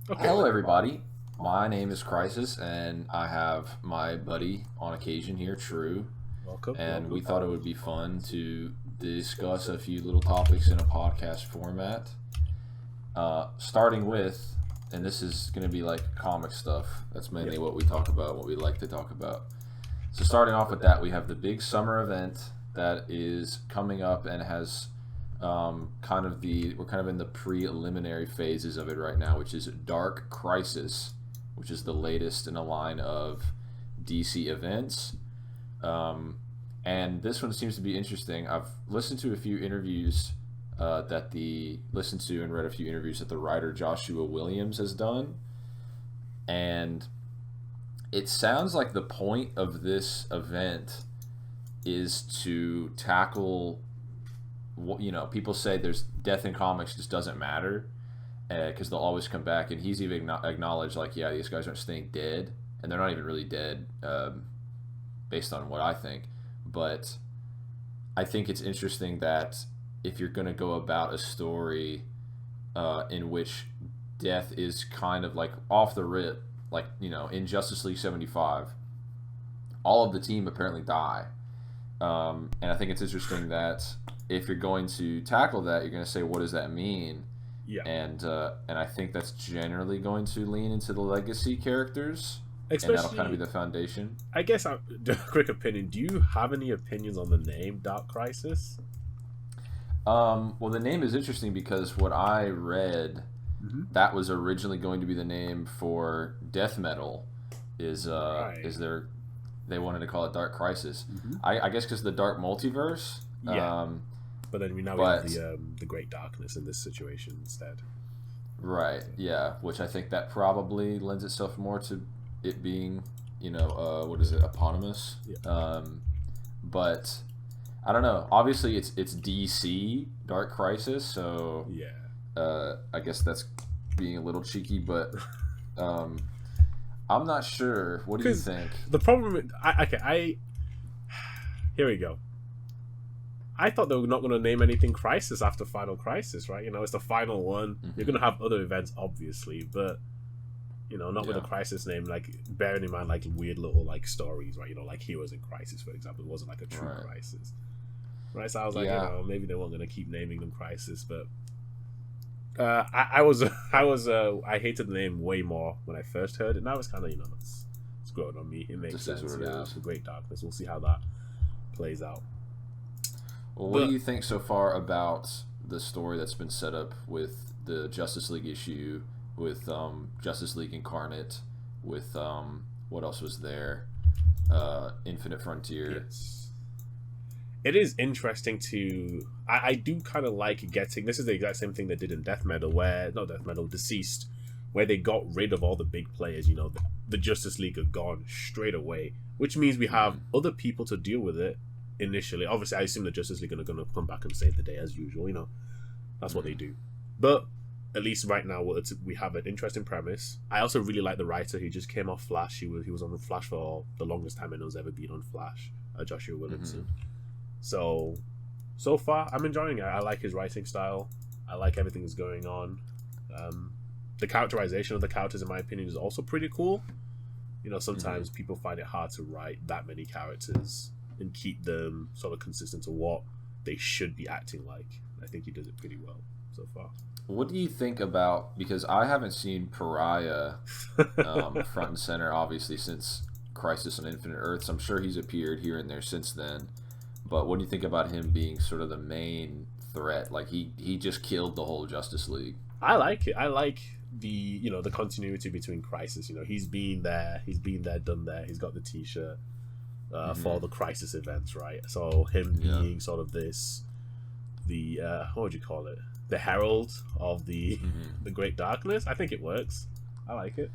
Okay. Hello, everybody. My name is Crisis, and I have my buddy on occasion here, True. Welcome. And we Welcome. thought it would be fun to discuss a few little topics in a podcast format. Starting with, and this is going to be like comic stuff. That's mainly what we talk about, what we like to talk about. So, starting off with that, we have the big summer event that is coming up and has we're kind of in the preliminary phases of it right now, which is Dark Crisis, which is the latest in a line of DC events. And this one seems to be interesting. I've listened to a few interviews listened to and read a few interviews that the writer Joshua Williams has done, and it sounds like the point of this event is to tackle, people say there's death in comics just doesn't matter because they'll always come back, and he's even acknowledged like, yeah, these guys aren't staying dead, and they're not even really dead, based on what I think. But I think it's interesting that if you're going to go about a story in which death is kind of like off the rip, like, in Justice League 75, all of the team apparently die. And I think it's interesting that if you're going to tackle that, you're going to say, what does that mean? Yeah. And I think that's generally going to lean into the legacy characters, Especially, and that'll kind of be the foundation. I guess, quick opinion. Do you have any opinions on the name Dark Crisis? Well, the name is interesting because what I read, that was originally going to be the name for death metal. Right. They wanted to call it Dark Crisis. I guess because the Dark Multiverse. Yeah. But then we have the Great Darkness in this situation instead. Right. Yeah. Which I think that probably lends itself more to it being, eponymous. Yeah. But I don't know. Obviously, it's DC Dark Crisis, so yeah. I guess that's being a little cheeky, but I'm not sure. What do you think? The problem, here we go. I thought they were not going to name anything Crisis after Final Crisis, right? It's the final one. You're going to have other events, obviously, but not with a Crisis name. Like, bearing in mind, like, weird little like stories, right? Like Heroes in Crisis, for example. It wasn't like a true crisis, right? So I was like, maybe they weren't going to keep naming them Crisis, but I hated the name way more when I first heard it. Now it's kind of it's growing on me. It makes sense. The Great Darkness. We'll see how that plays out. Well, what do you think so far about the story that's been set up with the Justice League issue, with Justice League Incarnate, with what else was there? Infinite Frontier. Yes. It is interesting to. I do kind of like getting. This is the exact same thing they did in Deceased, where they got rid of all the big players. The Justice League are gone straight away, which means we have other people to deal with it. Initially, obviously, I assume the Justice League are going to come back and save the day as usual. That's what they do. But at least right now, we have an interesting premise. I also really like the writer who just came off Flash. He was on Flash for the longest time anyone's ever been on Flash, Joshua Williamson. So far, I'm enjoying it. I like his writing style. I like everything that's going on. The characterization of the characters, in my opinion, is also pretty cool. Sometimes people find it hard to write that many characters and keep them sort of consistent to what they should be acting like. I think he does it pretty well so far. What do you think about, because I haven't seen Pariah front and center, obviously, since Crisis on Infinite Earths. I'm sure he's appeared here and there since then. But what do you think about him being sort of the main threat? Like, he just killed the whole Justice League. I like it. I like the the continuity between Crisis. He's been there, done that. He's got the T-shirt for the Crisis events, right? So him being sort of the what would you call it? The herald of the Great Darkness. I think it works. I like it.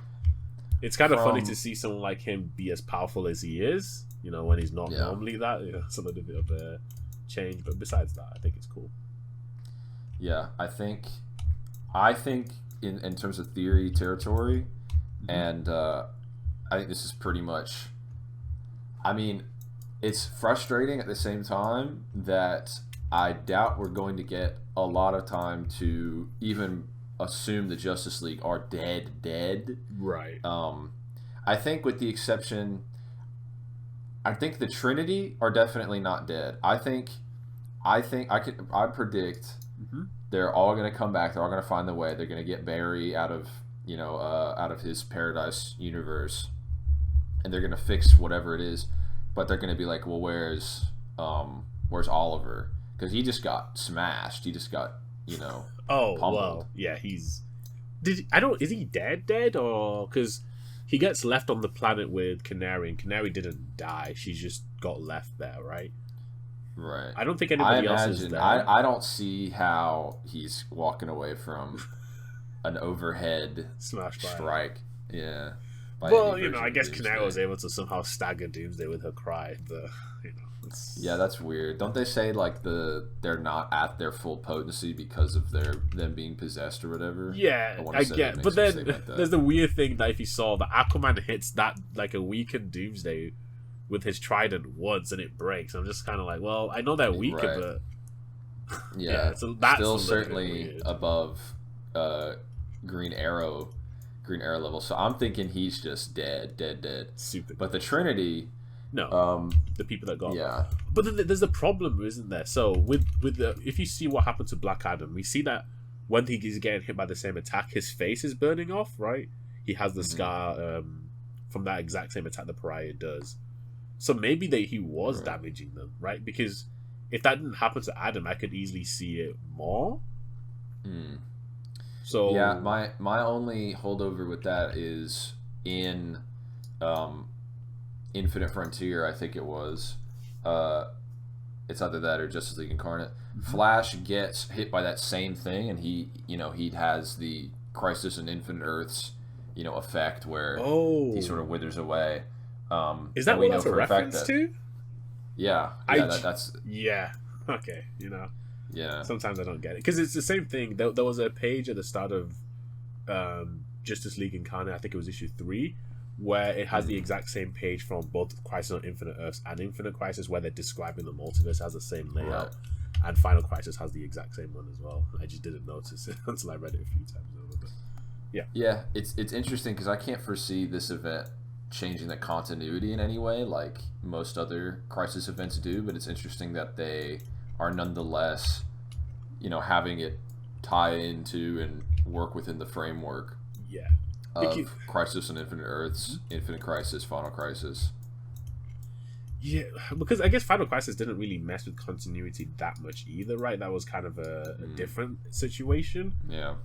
It's kind of funny to see someone like him be as powerful as he is. When he's not normally that. It's a little bit of a change, but besides that, I think it's cool. Yeah, I think in terms of theory territory, and I think this is pretty much. I mean, it's frustrating at the same time that I doubt we're going to get a lot of time to even assume the Justice League are dead. Right. I think with the exception, I think the Trinity are definitely not dead. I predict they're all going to come back. They're all going to find the way. They're going to get Barry out of out of his Paradise universe, and they're going to fix whatever it is. But they're going to be like, well, where's Oliver? Because he just got smashed. He just got Oh pummeled. well, yeah. Is he dead or because he gets left on the planet with Canary, and Canary didn't die. She just got left there, right? Right. I don't think anybody else is there. I don't see how he's walking away from an overhead Smash strike. Yeah. Well, I guess Canary was able to somehow stagger Doomsday with her cry, but yeah, that's weird. Don't they say like they're not at their full potency because of them being possessed or whatever? Yeah, I get. But then there's the weird thing that if you saw that Aquaman hits that like a weakened Doomsday with his trident once and it breaks. I'm just kind of like, well, I know they're weaker, but yeah, so that's still certainly above Green Arrow level. So I'm thinking he's just dead. Super. But the Trinity. No, the people that got. Yeah, but then there's a problem, isn't there? So with the if you see what happened to Black Adam, we see that when he's getting hit by the same attack, his face is burning off. Right, he has the scar from that exact same attack the Pariah does. So maybe he was damaging them, right? Because if that didn't happen to Adam, I could easily see it more. So yeah, my only holdover with that is in Infinite Frontier, I think it was. It's either that or Justice League Incarnate. Flash gets hit by that same thing, and he has the Crisis on Infinite Earths, effect where he sort of withers away. Is that what that's a reference to? Yeah, that's yeah. Okay, yeah. Sometimes I don't get it because it's the same thing. There was a page at the start of Justice League Incarnate. I think it was issue 3. Where it has the exact same page from both Crisis on Infinite Earths and Infinite Crisis, where they're describing the multiverse has the same layout, and Final Crisis has the exact same one as well. I just didn't notice it until I read it a few times over. But yeah, it's interesting because I can't foresee this event changing the continuity in any way, like most other Crisis events do. But it's interesting that they are nonetheless, having it tie into and work within the framework. Yeah. Of Crisis on Infinite Earths, Infinite Crisis, Final Crisis. Yeah, because I guess Final Crisis didn't really mess with continuity that much either, right? That was kind of a different situation. Yeah.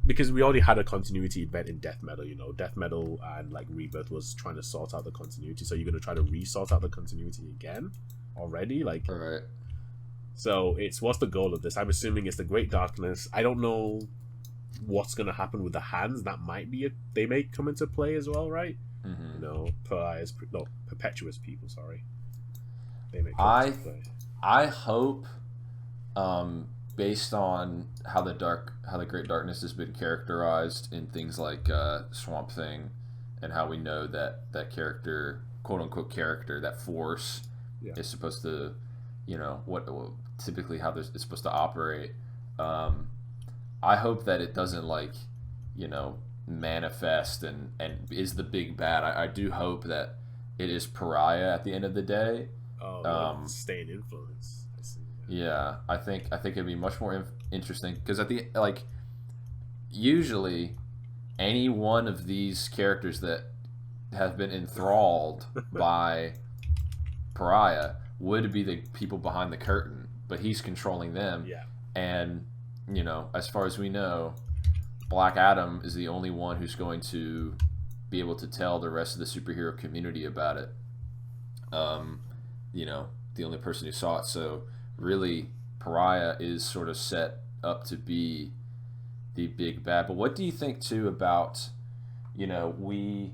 Because we already had a continuity event in Death Metal, Death Metal and like Rebirth was trying to sort out the continuity, so you're going to try to re-sort out the continuity again already? Like, all right. So what's the goal of this? I'm assuming it's the Great Darkness. I don't know what's going to happen with the hands. That might be they may come into play as well, right? Perpetuous people, sorry, they may come into play. I hope based on how the Great Darkness has been characterized in things like Swamp Thing, and how we know that character, quote unquote character, that force is supposed to typically how it's supposed to operate. I hope that it doesn't manifest and is the big bad. I do hope that it is Pariah at the end of the day. Staying influence. I see. Yeah, I think it'd be much more interesting because usually any one of these characters that have been enthralled by Pariah would be the people behind the curtain, but he's controlling them. Yeah, and as far as we know, Black Adam is the only one who's going to be able to tell the rest of the superhero community about it. The only person who saw it. So really, Pariah is sort of set up to be the big bad. But what do you think too about, we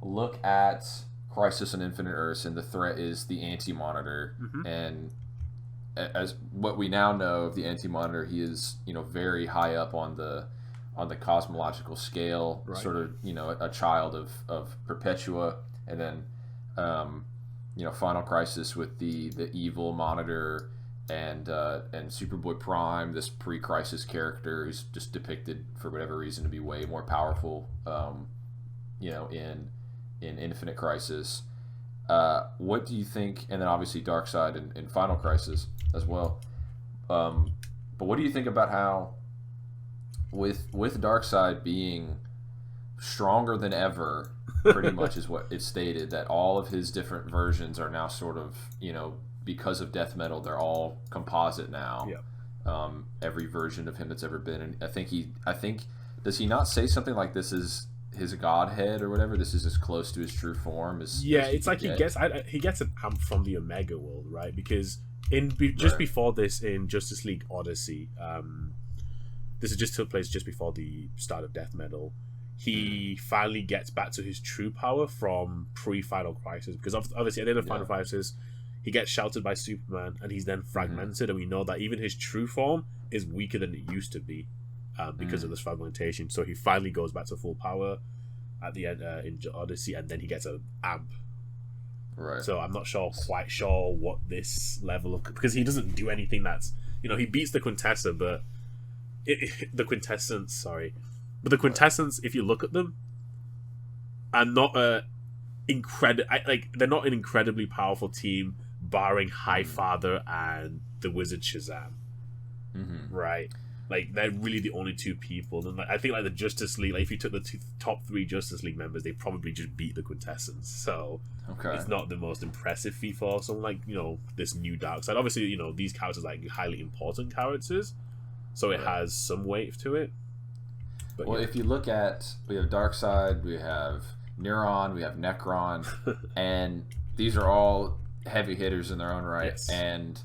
look at Crisis on Infinite Earths and the threat is the Anti-Monitor, and as what we now know of the Anti-Monitor, he is very high up on the cosmological scale, right. Sort of a child of Perpetua, and then Final Crisis with the evil Monitor and Superboy Prime, this pre-Crisis character who's just depicted for whatever reason to be way more powerful, in Infinite Crisis. What do you think? And then obviously Darkseid in Final Crisis as well. But what do you think about how, with Darkseid being stronger than ever, pretty much is what it's stated, that all of his different versions are now sort of, because of death metal, they're all composite now. Yeah. Every version of him that's ever been, and I think does he not say something like this is his godhead or whatever? This is as close to his true form as it's like he gets an amp from the Omega world, right? Because before this, in Justice League Odyssey, this has just took place just before the start of death metal. He finally gets back to his true power from pre-Final Crisis, because obviously at the end of Final Crisis, he gets sheltered by Superman, and he's then fragmented, and we know that even his true form is weaker than it used to be because of this fragmentation. So he finally goes back to full power at the end in Odyssey, and then he gets an amp. Right. So I'm not quite sure what this level of, because he doesn't do anything that's, he beats the Quintessa, but the Quintessence, if you look at them, are not they're not an incredibly powerful team, barring Highfather and the Wizard Shazam, right? Like, they're really the only two people. And I think, like, the Justice League, like, if you took the top three Justice League members, they probably just beat the Quintessence. So it's not the most impressive feat for someone like, this new Darkseid. Obviously, these characters are, like, highly important characters, so it has some weight to it. But, if you look at, we have Darkseid, we have Neuron, we have Necron, and these are all heavy hitters in their own right, and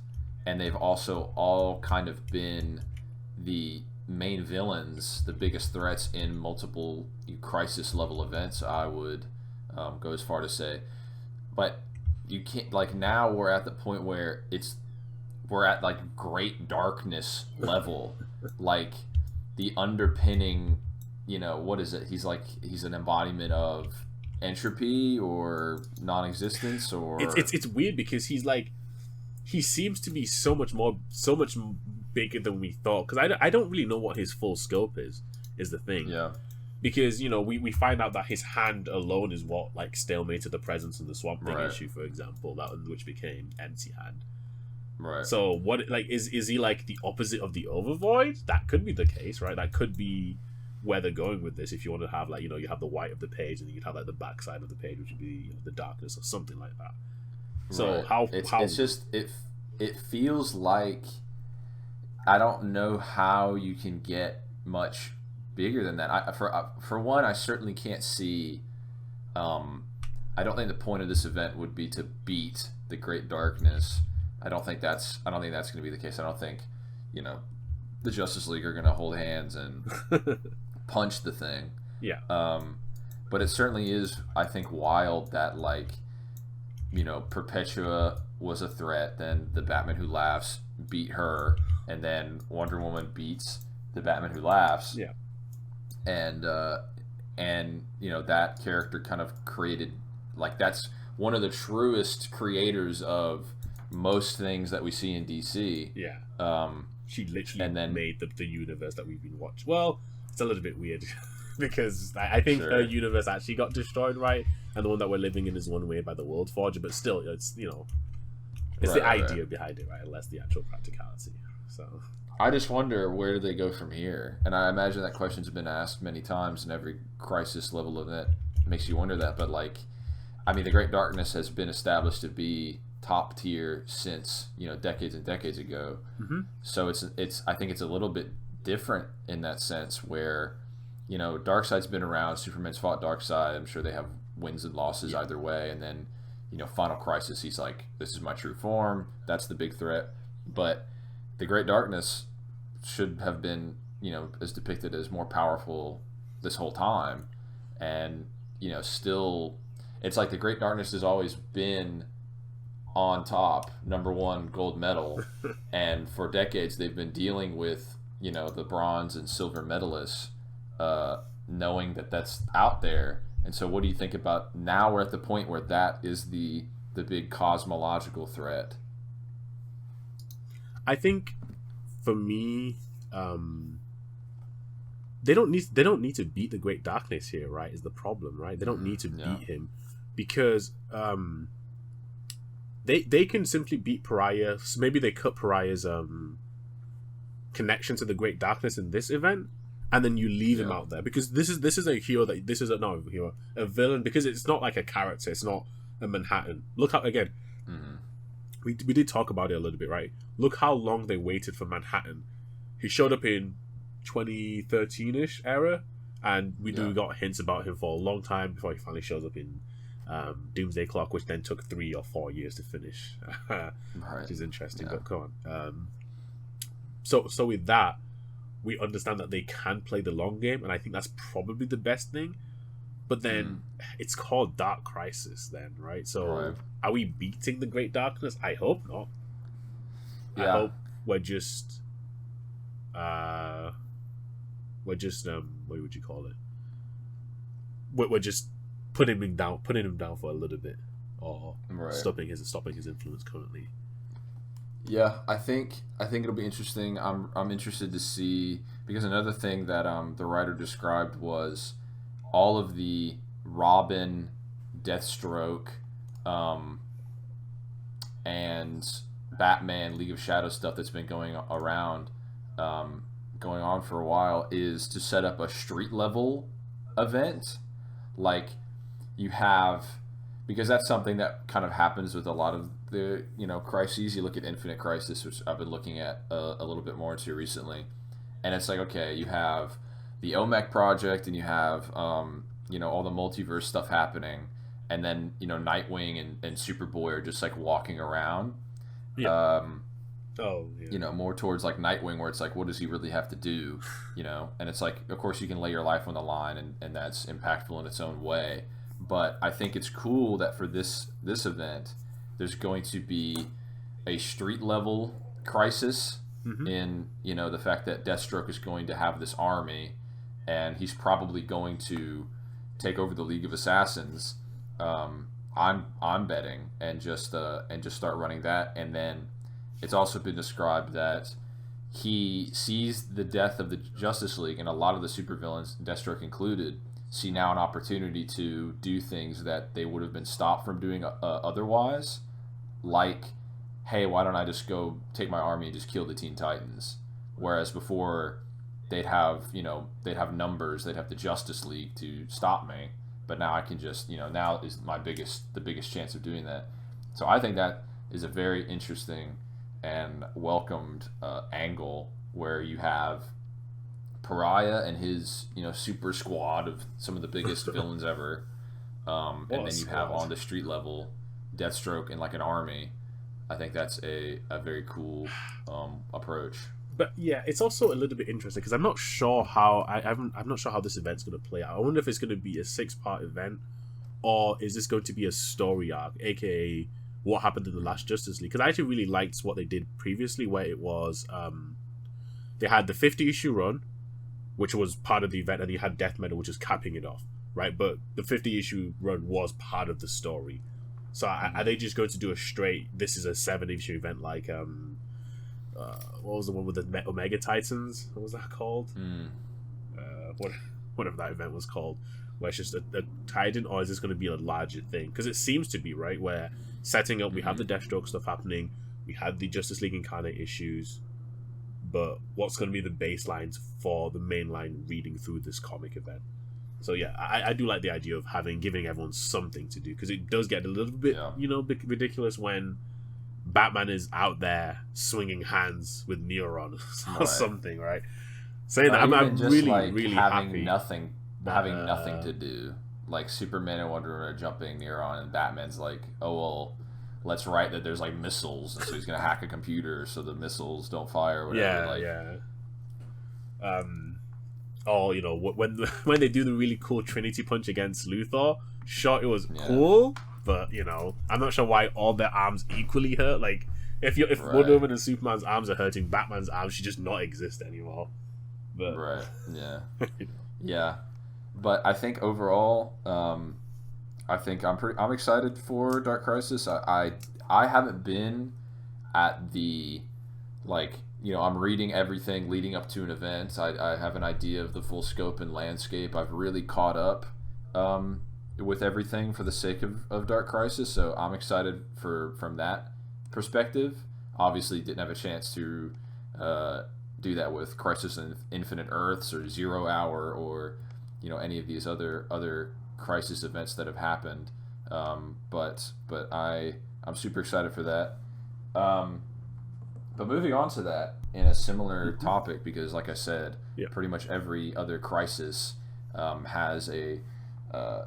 they've also all kind of been the main villains, the biggest threats in multiple crisis level events, I would go as far to say. But you can't, like, now we're at the point where we're at, like, great darkness level. Like, the underpinning, what is it? He's an embodiment of entropy or non-existence, or it's weird, because he seems to be so much bigger than we thought, because I don't really know what his full scope is the thing. Because we find out that his hand alone is what, like, stalemated the presence in the Swamp Thing issue, for example, which became Empty Hand. Right. So what, like, is he like the opposite of the Overvoid? That could be the case, right? That could be where they're going with this. If you want to have, like, you have the white of the page, and then you'd have, like, the back side of the page, which would be the darkness or something like that. So it's just it feels like, I don't know how you can get much bigger than that. For one, I certainly can't see. I don't think the point of this event would be to beat the Great Darkness. I don't think that's going to be the case. I don't think, the Justice League are going to hold hands and punch the thing. Yeah. But it certainly is, I think, wild that, like, Perpetua was a threat, then the Batman Who Laughs beat her, and then Wonder Woman beats the Batman Who Laughs. Yeah. And that character kind of created, like, that's one of the truest creators of most things that we see in DC. Yeah. She literally made the universe that we've been watching. Well, it's a little bit weird because I think her universe actually got destroyed, right? And the one that we're living in is one made by the World Forger, but still, it's it's the idea behind it, right? Less the actual practicality. So I just wonder, where do they go from here? And I imagine that question's been asked many times, in every crisis level event makes you wonder that. But, like, I mean, the Great Darkness has been established to be top tier since decades and decades ago. So it's I think it's a little bit different in that sense, where Darkseid's been around, Superman's fought Darkseid, I'm sure they have wins and losses either way, and then Final Crisis, he's like, this is my true form, that's the big threat. But the Great Darkness should have been as depicted as more powerful this whole time, and still it's like the Great Darkness has always been on top, number one gold medal, and for decades they've been dealing with the bronze and silver medalists, knowing that that's out there. And so what do you think about, now we're at the point where that is the big cosmological threat? I think for me, they don't need to beat the Great Darkness here, right? Is the problem, right? They don't need to beat him because they can simply beat Pariah. So maybe they cut Pariah's connection to the Great Darkness in this event, and then you leave him out there because this is a hero a villain, because it's not like a character. It's not a Manhattan. Look how again. We did talk about it a little bit, right? Look how long they waited for Manhattan. He showed up in 2013-ish era, and we got hints about him for a long time before he finally shows up in Doomsday Clock, which then took 3 or 4 years to finish, which is interesting. But come on. So with that, we understand that they can play the long game, and I think that's probably the best thing. But then it's called Dark Crisis, then, right? So are we beating the Great Darkness? I hope not. I hope we're just what would you call it? We're just putting him down for a little bit, or stopping his influence currently. Yeah, I think it'll be interesting. I'm interested to see, because another thing that the writer described was all of the Robin, Deathstroke, and Batman League of Shadows stuff that's been going on for a while is to set up a street level event. Like you have, because that's something that kind of happens with a lot of the crises. You look at Infinite Crisis, which I've been looking at a little bit more into recently, and it's like, okay, you have the OMEC project, and you have all the multiverse stuff happening, and then Nightwing and Superboy are just like walking around. More towards like Nightwing, where it's like, what does he really have to do? And it's like, of course you can lay your life on the line, and that's impactful in its own way. But I think it's cool that for this event, there's going to be a street level crisis in the fact that Deathstroke is going to have this army, and he's probably going to take over the League of Assassins. I'm betting, and just start running that. And then it's also been described that he sees the death of the Justice League, and a lot of the supervillains, Deathstroke included, see now an opportunity to do things that they would have been stopped from doing otherwise, like, hey, why don't I just go take my army and just kill the Teen Titans? Whereas before, they'd have numbers, they'd have the Justice League to stop me, but now I can just, now is the biggest chance of doing that. So I think that is a very interesting and welcomed angle, where you have Pariah and his super squad of some of the biggest villains ever, and then you have on the street level Deathstroke and like an army. I think that's a very cool approach. But yeah, it's also a little bit interesting because I'm not sure how I'm not sure how this event's going to play out. I wonder if it's going to be a 6-part event, or is this going to be a story arc, aka what happened in the last Justice League? Because I actually really liked what they did previously, where it was they had the 50-issue run, which was part of the event, and you had Death Metal, which is capping it off, right? But the 50-issue run was part of the story. So are they just going to do a straight, this is a 7-issue event, like what was the one with the Omega Titans? What was that called? Whatever that event was called, where it's just a Titan, or is this going to be a larger thing? Because it seems to be, right, where setting up, we have the Deathstroke stuff happening, we had the Justice League Incarnate issues, but what's going to be the baselines for the mainline reading through this comic event? So yeah, I do like the idea of giving everyone something to do, because it does get a little bit ridiculous when Batman is out there swinging hands with Neuron or something, right? Saying that, I'm really, like, really having happy. having nothing to do. Like Superman and Wonder Woman are jumping Neuron, and Batman's like, oh well, let's write that there's like missiles, and so he's gonna hack a computer so the missiles don't fire or whatever. When they do the really cool Trinity punch against Luthor, sure, it was cool, but I'm not sure why all their arms equally hurt. Like if Wonder Woman and Superman's arms are hurting, Batman's arms should just not exist anymore. But yeah. But I think overall, I'm excited for Dark Crisis. I haven't been at the like, I'm reading everything leading up to an event. I have an idea of the full scope and landscape. I've really caught up with everything for the sake of Dark Crisis, so I'm excited from that perspective. Obviously, didn't have a chance to do that with Crisis on Infinite Earths or Zero Hour or any of these other Crisis events that have happened. But I'm super excited for that. But moving on to that in a similar topic, because like I said, pretty much every other Crisis has a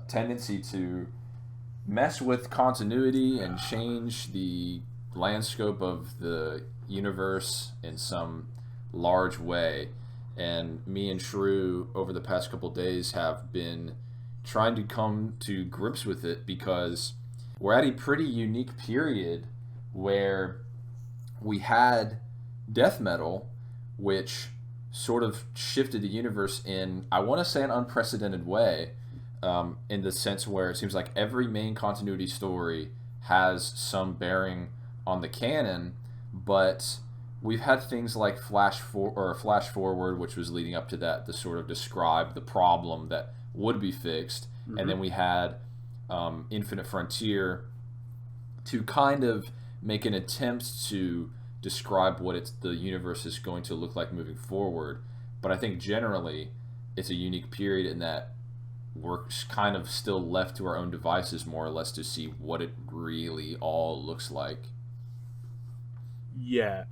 tendency to mess with continuity and change the landscape of the universe in some large way. And me and Shrew over the past couple days have been trying to come to grips with it, because we're at a pretty unique period where we had death metal, which sort of shifted the universe in, I want to say, an unprecedented way, in the sense where it seems like every main continuity story has some bearing on the canon, but we've had things like Flash Forward, which was leading up to that, to sort of describe the problem that would be fixed, and then we had Infinite Frontier to kind of make an attempt to describe what the universe is going to look like moving forward. But I think generally it's a unique period in that we're kind of still left to our own devices, more or less, to see what it really all looks like. Yeah,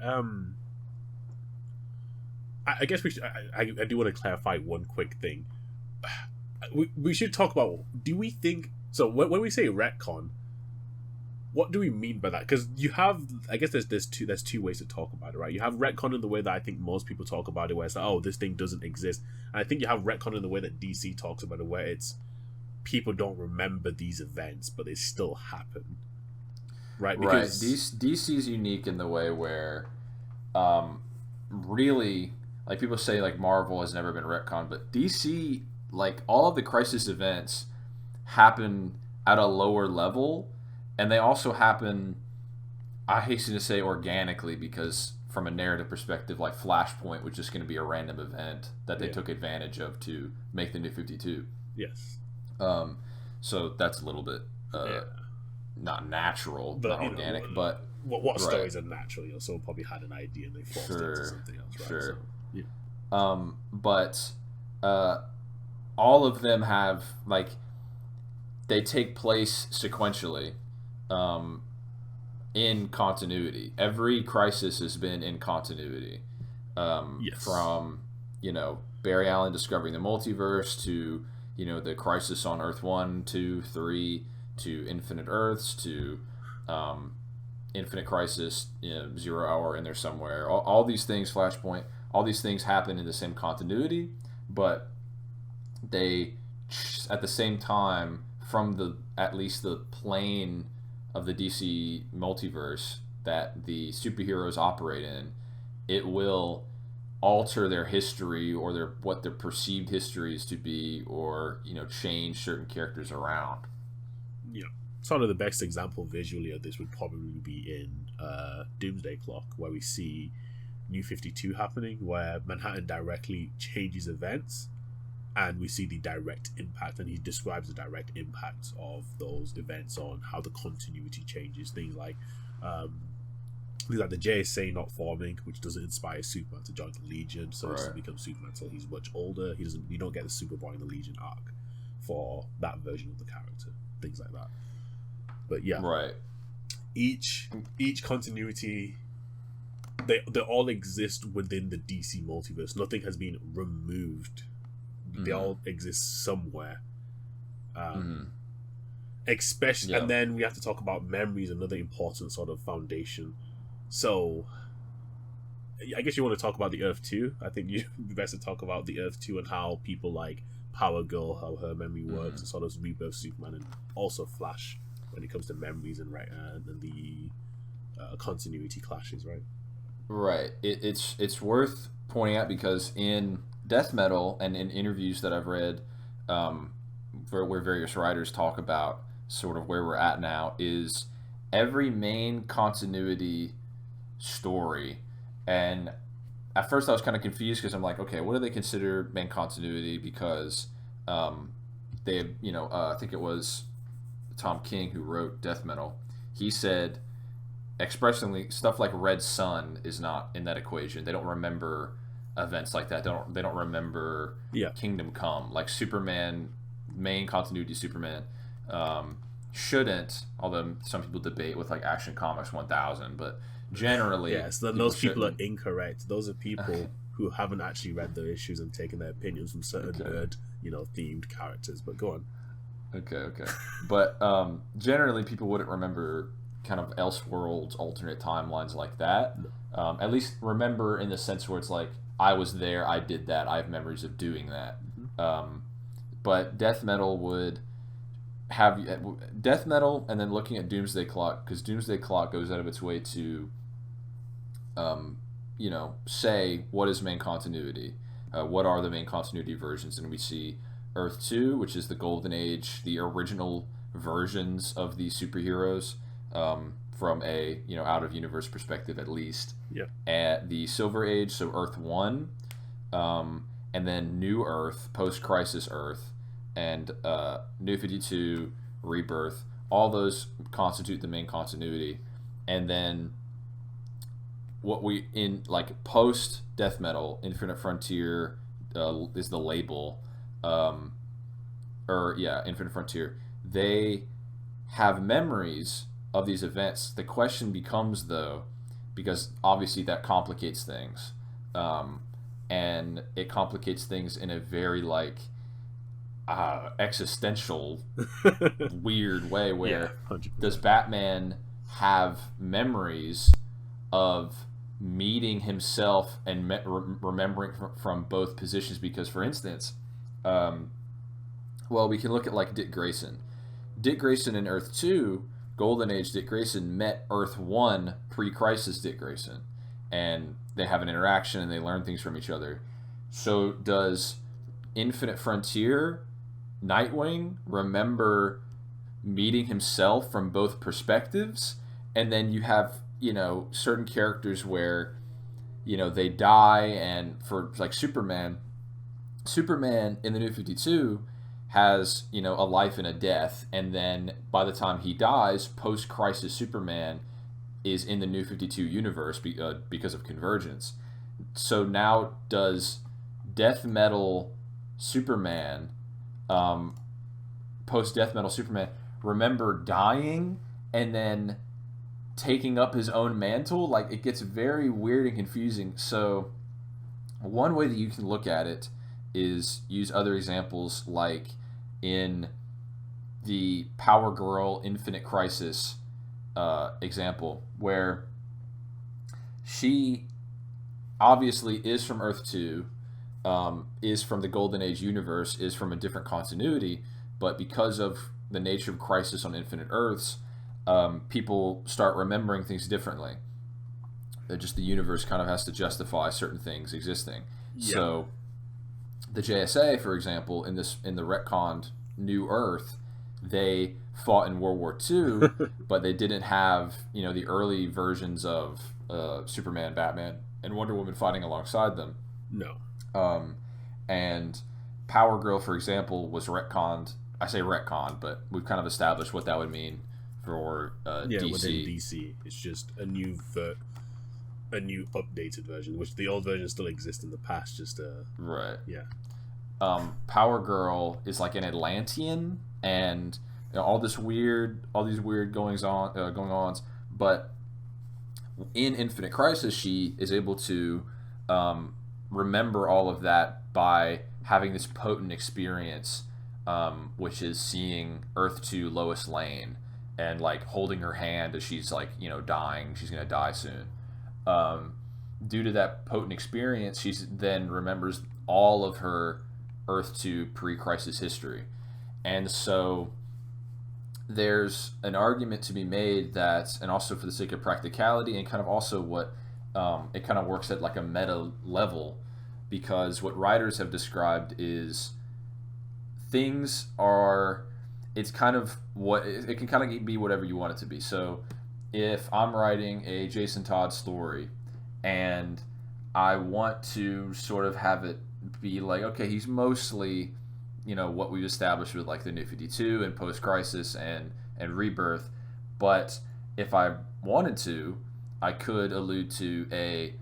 I guess we should, I do want to clarify one quick thing. We should talk about, do we think, so when we say retcon, what do we mean by that? Because you have, I guess there's two ways to talk about it, right? You have retcon in the way that I think most people talk about it, where it's like, oh, this thing doesn't exist. And I think you have retcon in the way that DC talks about it, where it's people don't remember these events, but they still happen. Right? Because DC is unique in the way where, really, like, people say, like, Marvel has never been retcon, but DC, like, all of the Crisis events happen at a lower level, and they also happen, I hasten to say, organically, because from a narrative perspective, like Flashpoint was just going to be a random event that they took advantage of to make the New 52. Yes. So that's a little bit not natural, but, not organic, but what stories are natural? Someone probably had an idea and they forced it into something else, right? Sure. So, yeah. But all of them have, like, they take place sequentially. In continuity. Every Crisis has been in continuity. Yes. From, Barry Allen discovering the multiverse to, the Crisis on Earth 1, 2, 3, to Infinite Earths, to Infinite Crisis, Zero Hour in there somewhere. All these things, Flashpoint, all these things happen in the same continuity, but they, at the same time, from at least the plane of the DC multiverse that the superheroes operate in, it will alter their history or what their perceived history is to be, or change certain characters around. Yeah, sort of the best example visually of this would probably be in Doomsday Clock, where we see New 52 happening, where Manhattan directly changes events, and we see the direct impact, and he describes the direct impacts of those events on how the continuity changes. Things like the JSA not forming, which doesn't inspire Superman to join the Legion, so he doesn't become Superman until he's much older. You don't get the Superboy in the Legion arc for that version of the character. Things like that. But yeah, right. Each continuity, they all exist within the DC multiverse. Nothing has been removed. They all exist somewhere. Especially, and then we have to talk about memories, another important sort of foundation. So, I guess you want to talk about the Earth 2. I think you'd be best to talk about the Earth 2 and how people like Power Girl, how her memory works, and sort of rebirth Superman, and also Flash when it comes to memories and the continuity clashes, right? Right. It's worth pointing out, because in death metal and in interviews that I've read, where various writers talk about sort of where we're at now, is every main continuity story And at first I was kind of confused because I'm like, okay, what do they consider main continuity? Because they, I think it was Tom King who wrote Death Metal. He said expressly stuff like Red Sun is not in that equation. They don't remember events like that. They don't remember Kingdom Come. Like Superman, main continuity Superman shouldn't, although some people debate with like Action Comics 1000, but generally yes, those people are incorrect. Those are people who haven't actually read the issues and taken their opinions from certain nerd, themed characters. But go on. Okay. But generally people wouldn't remember kind of Elseworlds, alternate timelines like that. No. At least remember in the sense where it's like, I was there, I did that, I have memories of doing that. Mm-hmm. But Death Metal would have Death Metal, and then looking at Doomsday Clock, because Doomsday Clock goes out of its way to, say what is main continuity, what are the main continuity versions, and we see Earth 2, which is the Golden Age, the original versions of these superheroes. From a out of universe perspective at least. Yeah. At the Silver Age, so Earth 1, and then New Earth, post Crisis Earth, and New 52, Rebirth. All those constitute the main continuity, and then what we in like post Death Metal, Infinite Frontier is the label, Infinite Frontier. They have memories of these events. The question becomes, though, because obviously that complicates things, and it complicates things in a very existential weird way, where does Batman have memories of meeting himself and remembering from both positions? Because, for instance, we can look at like Dick Grayson in Earth 2, Golden Age Dick Grayson met Earth 1, pre-Crisis Dick Grayson, and they have an interaction and they learn things from each other. So does Infinite Frontier, Nightwing, remember meeting himself from both perspectives? And then you have, certain characters where, they die, and for like Superman in the New 52 has a life and a death, and then by the time he dies, post-Crisis Superman is in the New 52 universe because of convergence. So now does Death Metal Superman, post-Death Metal Superman, remember dying and then taking up his own mantle? Like, it gets very weird and confusing. So one way that you can look at it is use other examples, like in the Power Girl Infinite Crisis example, where she obviously is from Earth 2, is from the Golden Age universe, is from a different continuity, but because of the nature of Crisis on Infinite Earths, people start remembering things differently. Just the universe kind of has to justify certain things existing. Yeah. So the JSA, for example, in the retconned New Earth, they fought in World War II, but they didn't have the early versions of Superman, Batman, and Wonder Woman fighting alongside them. No. And Power Girl, for example, was retconned. I say retconned, but we've kind of established what that would mean for DC. Within DC, it's just a new updated version, which the old version still exists in the past. Just right. Yeah. Power Girl is like an Atlantean, and all these weird goings on. But in Infinite Crisis, she is able to remember all of that by having this potent experience, which is seeing Earth 2 Lois Lane and like holding her hand as she's like dying. She's gonna die soon. Due to that potent experience, she then remembers all of her Earth 2 pre-Crisis history. And so there's an argument to be made that, and also for the sake of practicality, and kind of also what it kind of works at like a meta level, because what writers have described is things are, it's kind of what, it can kind of be whatever you want it to be. So if I'm writing a Jason Todd story and I want to sort of have it be like, okay, he's mostly, what we've established with like the New 52 and Post Crisis and Rebirth, but if I wanted to, I could allude to a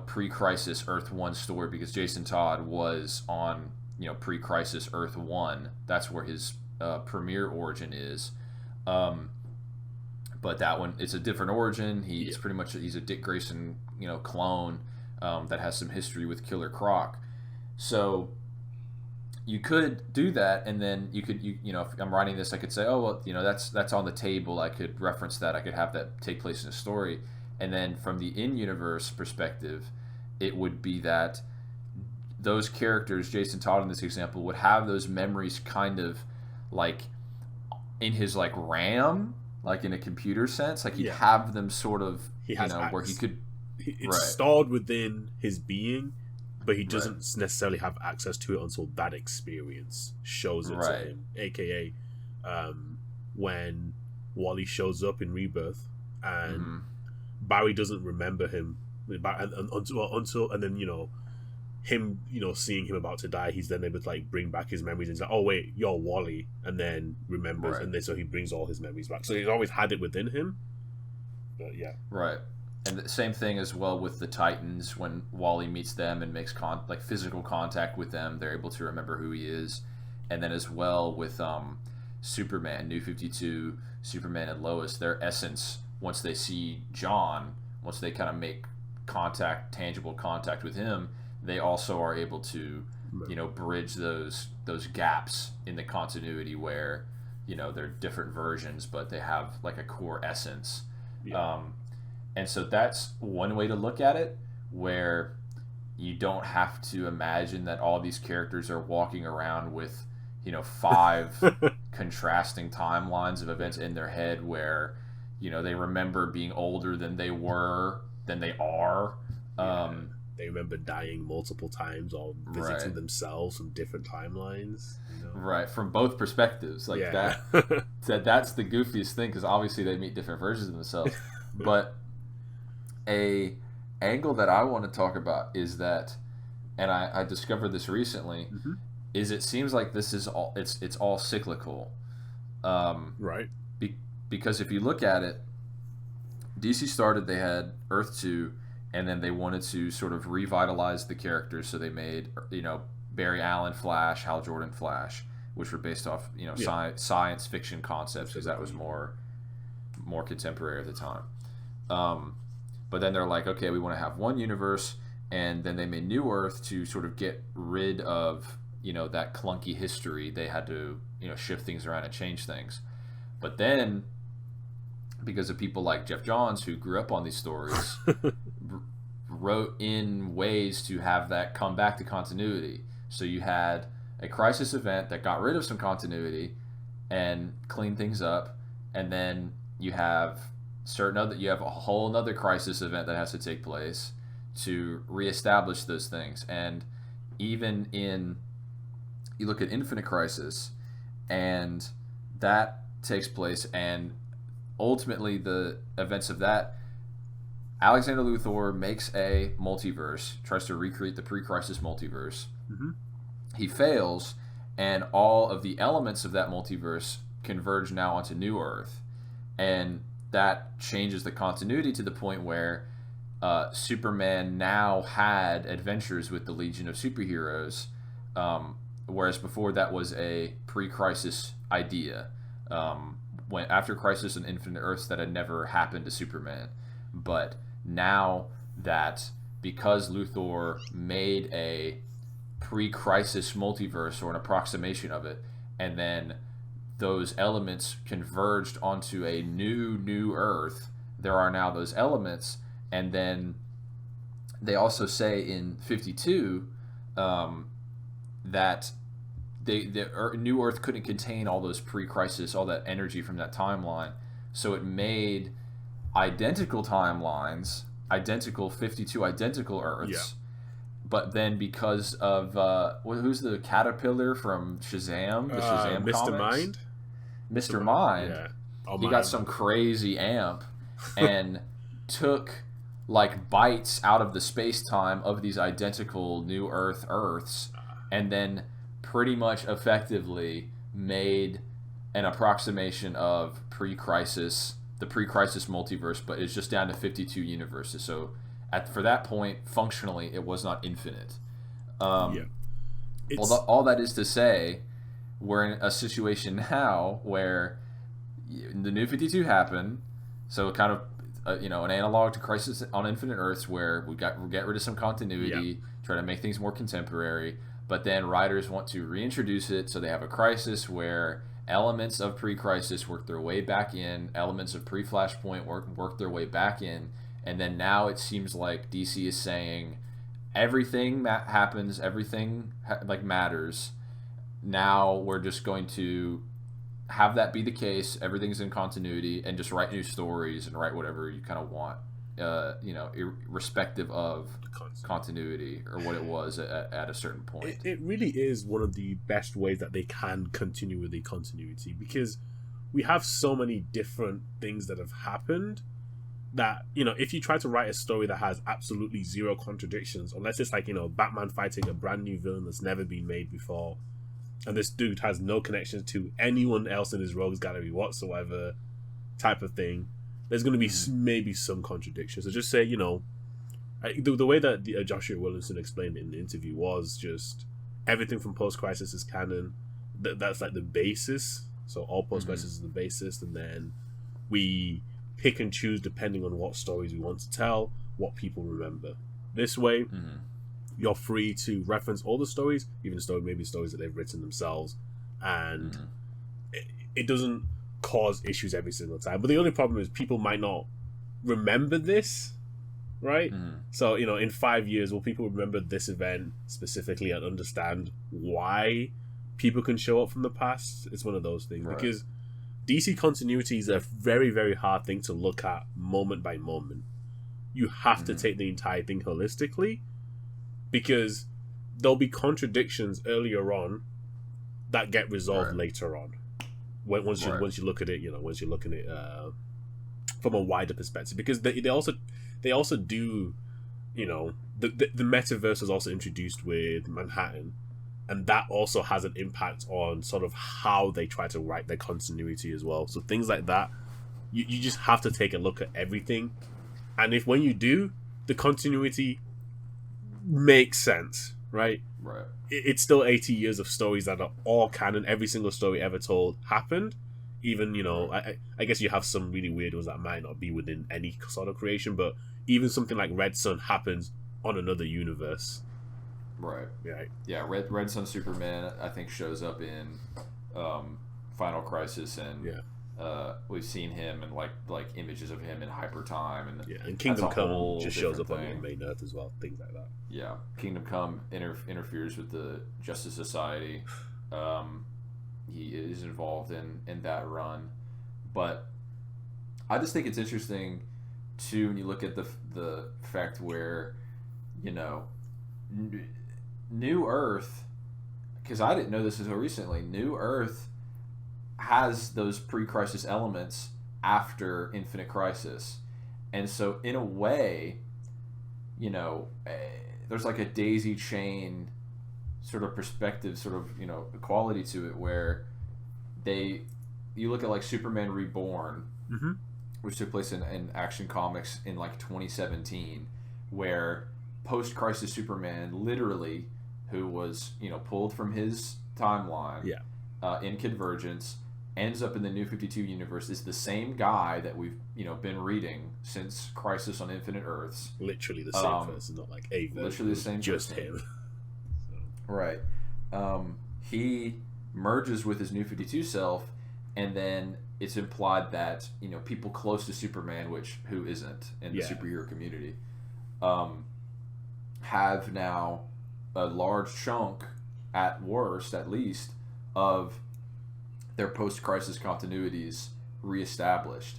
pre-crisis Earth 1 story, because Jason Todd was on pre-crisis Earth 1. That's where his premiere origin is. But that one, it's a different origin. He's pretty much, he's a Dick Grayson clone that has some history with Killer Croc. So you could do that, and then you could if I'm writing this, I could say, oh well, that's on the table. I could reference that. I could have that take place in a story. And then from the in-universe perspective, it would be that those characters, Jason Todd in this example, would have those memories kind of like in his like RAM, like in a computer sense. Like he'd have them sort of, where he could... It's stored within his being, but he doesn't necessarily have access to it until that experience shows it to him. AKA when Wally shows up in Rebirth and... Barry doesn't remember him until and then him seeing him about to die, he's then able to like bring back his memories and he's like, oh wait, you're Wally, and then remembers, and then so he brings all his memories back. So he's always had it within him. But and the same thing as well with the Titans. When Wally meets them and makes physical contact with them, they're able to remember who he is. And then as well with Superman, New 52, Superman and Lois, their essence, once they see John, once they kind of make tangible contact with him, they also are able to, bridge those gaps in the continuity where, they're different versions, but they have like a core essence. And so that's one way to look at it, where you don't have to imagine that all these characters are walking around with, 5 contrasting timelines of events in their head where, they remember being older than they are. They remember dying multiple times or visiting themselves from different timelines. From both perspectives. Like that's the goofiest thing, because obviously they meet different versions of themselves. But a angle that I want to talk about is that, and I discovered this recently, is it seems like this is all it's all cyclical. Because if you look at it, DC started, they had Earth 2, and then they wanted to sort of revitalize the characters, so they made, Barry Allen Flash, Hal Jordan Flash, which were based off, science fiction concepts, because that was more contemporary at the time. But then they're like, okay, we want to have one universe, and then they made New Earth to sort of get rid of, that clunky history. They had to, shift things around and change things. But then, because of people like Jeff Johns, who grew up on these stories, wrote in ways to have that come back to continuity. So you had a crisis event that got rid of some continuity and cleaned things up, and then you have you have a whole other crisis event that has to take place to reestablish those things. And even you look at Infinite Crisis, and that takes place, and ultimately the events of that, Alexander Luthor makes a multiverse, tries to recreate the pre-crisis multiverse. He fails, and all of the elements of that multiverse converge now onto New Earth, and that changes the continuity to the point where Superman now had adventures with the Legion of Superheroes, whereas before that was a pre-crisis idea. When after Crisis on Infinite Earths, that had never happened to Superman. But now that, because Luthor made a pre-crisis multiverse, or an approximation of it, and then those elements converged onto a new Earth, there are now those elements. And then they also say in 52 that the New Earth couldn't contain all those pre-crisis, all that energy from that timeline, so it made identical timelines, 52 identical Earths. But then because of who's the caterpillar from Shazam, the Shazam Mr. comics? Mind? Mr. Mind. He got some crazy amp and took like bites out of the space-time of these identical new Earths, and then pretty much effectively made an approximation of the pre-crisis multiverse, but it's just down to 52 universes. So for that point, functionally, it was not infinite. All that is to say, we're in a situation now where the New 52 happened, so kind of an analog to Crisis on Infinite Earths, where we get rid of some continuity, try to make things more contemporary, but then writers want to reintroduce it, so they have a Crisis where elements of pre-Crisis work their way back in, elements of pre-Flashpoint work their way back in, and then now it seems like DC is saying everything happens, everything matters. Now we're just going to have that be the case. Everything's in continuity, and just write new stories and write whatever you kind of want, irrespective of continuity or what it was at a certain point. It really is one of the best ways that they can continue with the continuity, because we have so many different things that have happened that, if you try to write a story that has absolutely zero contradictions, unless it's like, Batman fighting a brand new villain that's never been made before, and this dude has no connection to anyone else in his rogues gallery whatsoever, type of thing, there's going to be maybe some contradictions. So just say, the way that Joshua Williamson explained it in the interview was just everything from post-crisis is canon. That's like the basis. So all post-crisis is the basis, and then we pick and choose depending on what stories we want to tell, what people remember. This way, you're free to reference all the stories, even maybe stories that they've written themselves, and it doesn't cause issues every single time. But the only problem is people might not remember this, right? So, in 5 years, will people remember this event specifically and understand why people can show up from the past? It's one of those things, right? Because DC continuity is a very, very hard thing to look at moment by moment. You have to take the entire thing holistically, because there'll be contradictions earlier on that get resolved later on. Once you look at it, once you're looking at it from a wider perspective, because they also do, the metaverse is also introduced with Manhattan, and that also has an impact on sort of how they try to write their continuity as well. So things like that, you just have to take a look at everything, and when you do, the continuity makes sense, right? It's still 80 years of stories that are all canon. Every single story ever told happened. Even, I guess you have some really weird ones that might not be within any sort of creation, but even something like Red Sun happens on another universe. Right. Yeah. Red Sun Superman, I think, shows up in Final Crisis, and we've seen him and like images of him in Hyper Time, and Kingdom Come just shows up on the main Earth as well. Things like that. Yeah, Kingdom Come interferes with the Justice Society. He is involved in that run, but I just think it's interesting too when you look at the fact where, New Earth, because I didn't know this until recently, New Earth has those pre-crisis elements after Infinite Crisis, and so in a way, there's like a daisy chain sort of perspective, sort of quality to it, where you look at like Superman Reborn, which took place in Action Comics in like 2017, where post-crisis Superman, literally, who was pulled from his timeline in Convergence, ends up in the New 52 universe, is the same guy that we've been reading since Crisis on Infinite Earths. Literally the same person, not like a version. Literally the same just person. Him. Right. He merges with his New 52 self, and then it's implied that people close to Superman, who isn't in the superhero community, have now a large chunk, at worst, at least, of their post-crisis continuities reestablished.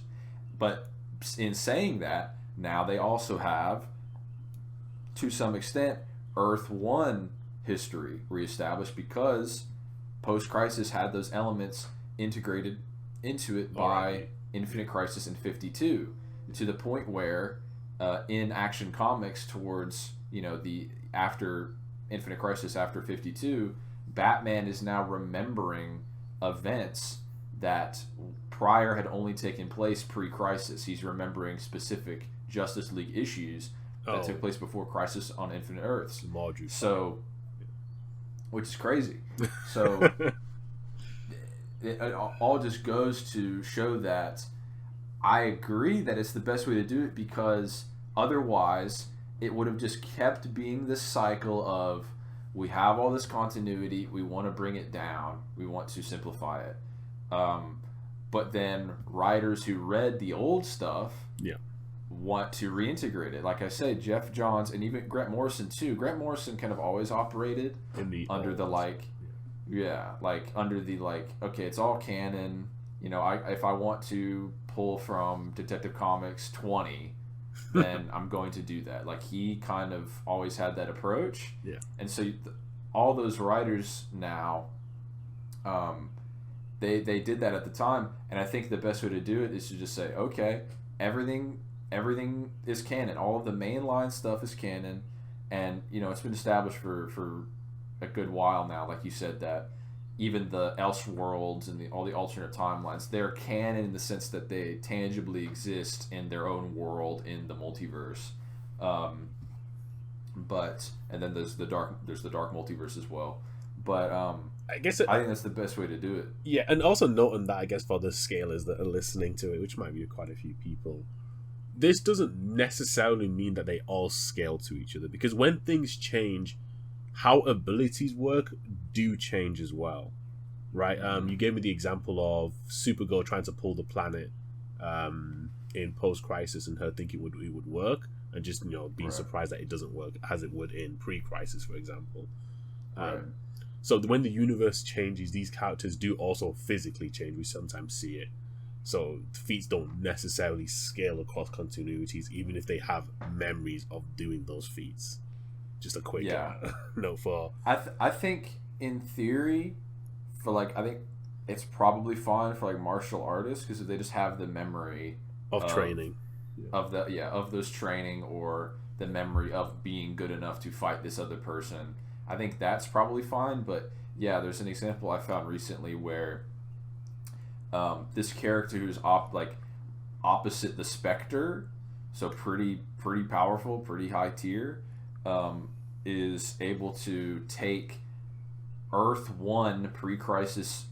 But in saying that, now they also have, to some extent, Earth 1 history reestablished, because post-crisis had those elements integrated into it by Infinite Crisis in 52, to the point where in Action Comics towards, the after Infinite Crisis, after 52, Batman is now remembering events that prior had only taken place pre-Crisis. He's remembering specific Justice League issues that took place before Crisis on Infinite Earths. So, which is crazy. So it all just goes to show that I agree that it's the best way to do it, because otherwise it would have just kept being this cycle of, we have all this continuity, we want to bring it down, we want to simplify it. But then writers who read the old stuff want to reintegrate it. Like I said, Jeff Johns and even Grant Morrison too. Grant Morrison kind of always operated under the under the okay, it's all canon. If I want to pull from Detective Comics 20, then I'm going to do that. Like, he kind of always had that approach. Yeah. And so all those writers now, they did that at the time, and I think the best way to do it is to just say, okay, everything is canon. All of the mainline stuff is canon, and it's been established for a good while now. Like you said, that even the Elseworlds and all the alternate timelines, they're canon in the sense that they tangibly exist in their own world in the multiverse. And then there's the dark multiverse as well. But I think that's the best way to do it. Yeah, and also noting that, I guess, for the scalers that are listening to it, which might be quite a few people, this doesn't necessarily mean that they all scale to each other, because when things change, how abilities work do change as well, right? You gave me the example of Supergirl trying to pull the planet in post-Crisis, and her thinking it would work, and just being surprised that it doesn't work as it would in pre-Crisis, for example. So when the universe changes, these characters do also physically change. We sometimes see it. So feats don't necessarily scale across continuities, even if they have memories of doing those feats. Just a quick note for... I think, in theory, I think it's probably fine for, martial artists, because if they just have the memory of training. Of those training, or the memory of being good enough to fight this other person, I think that's probably fine. But, there's an example I found recently where this character who's opposite the Spectre, so pretty powerful, pretty high tier, is able to take Earth 1 pre-Crisis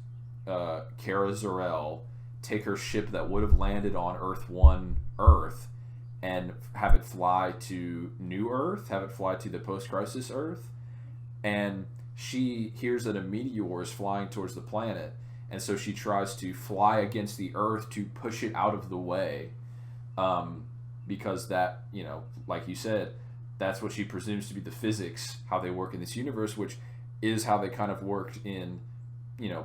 Kara Zor-El, take her ship that would have landed on Earth 1 Earth, and have it fly to New Earth, have it fly to the post-Crisis Earth, and she hears that a meteor is flying towards the planet, and so she tries to fly against the Earth to push it out of the way, because that, like you said, that's what she presumes to be the physics, how they work in this universe, which is how they kind of worked in,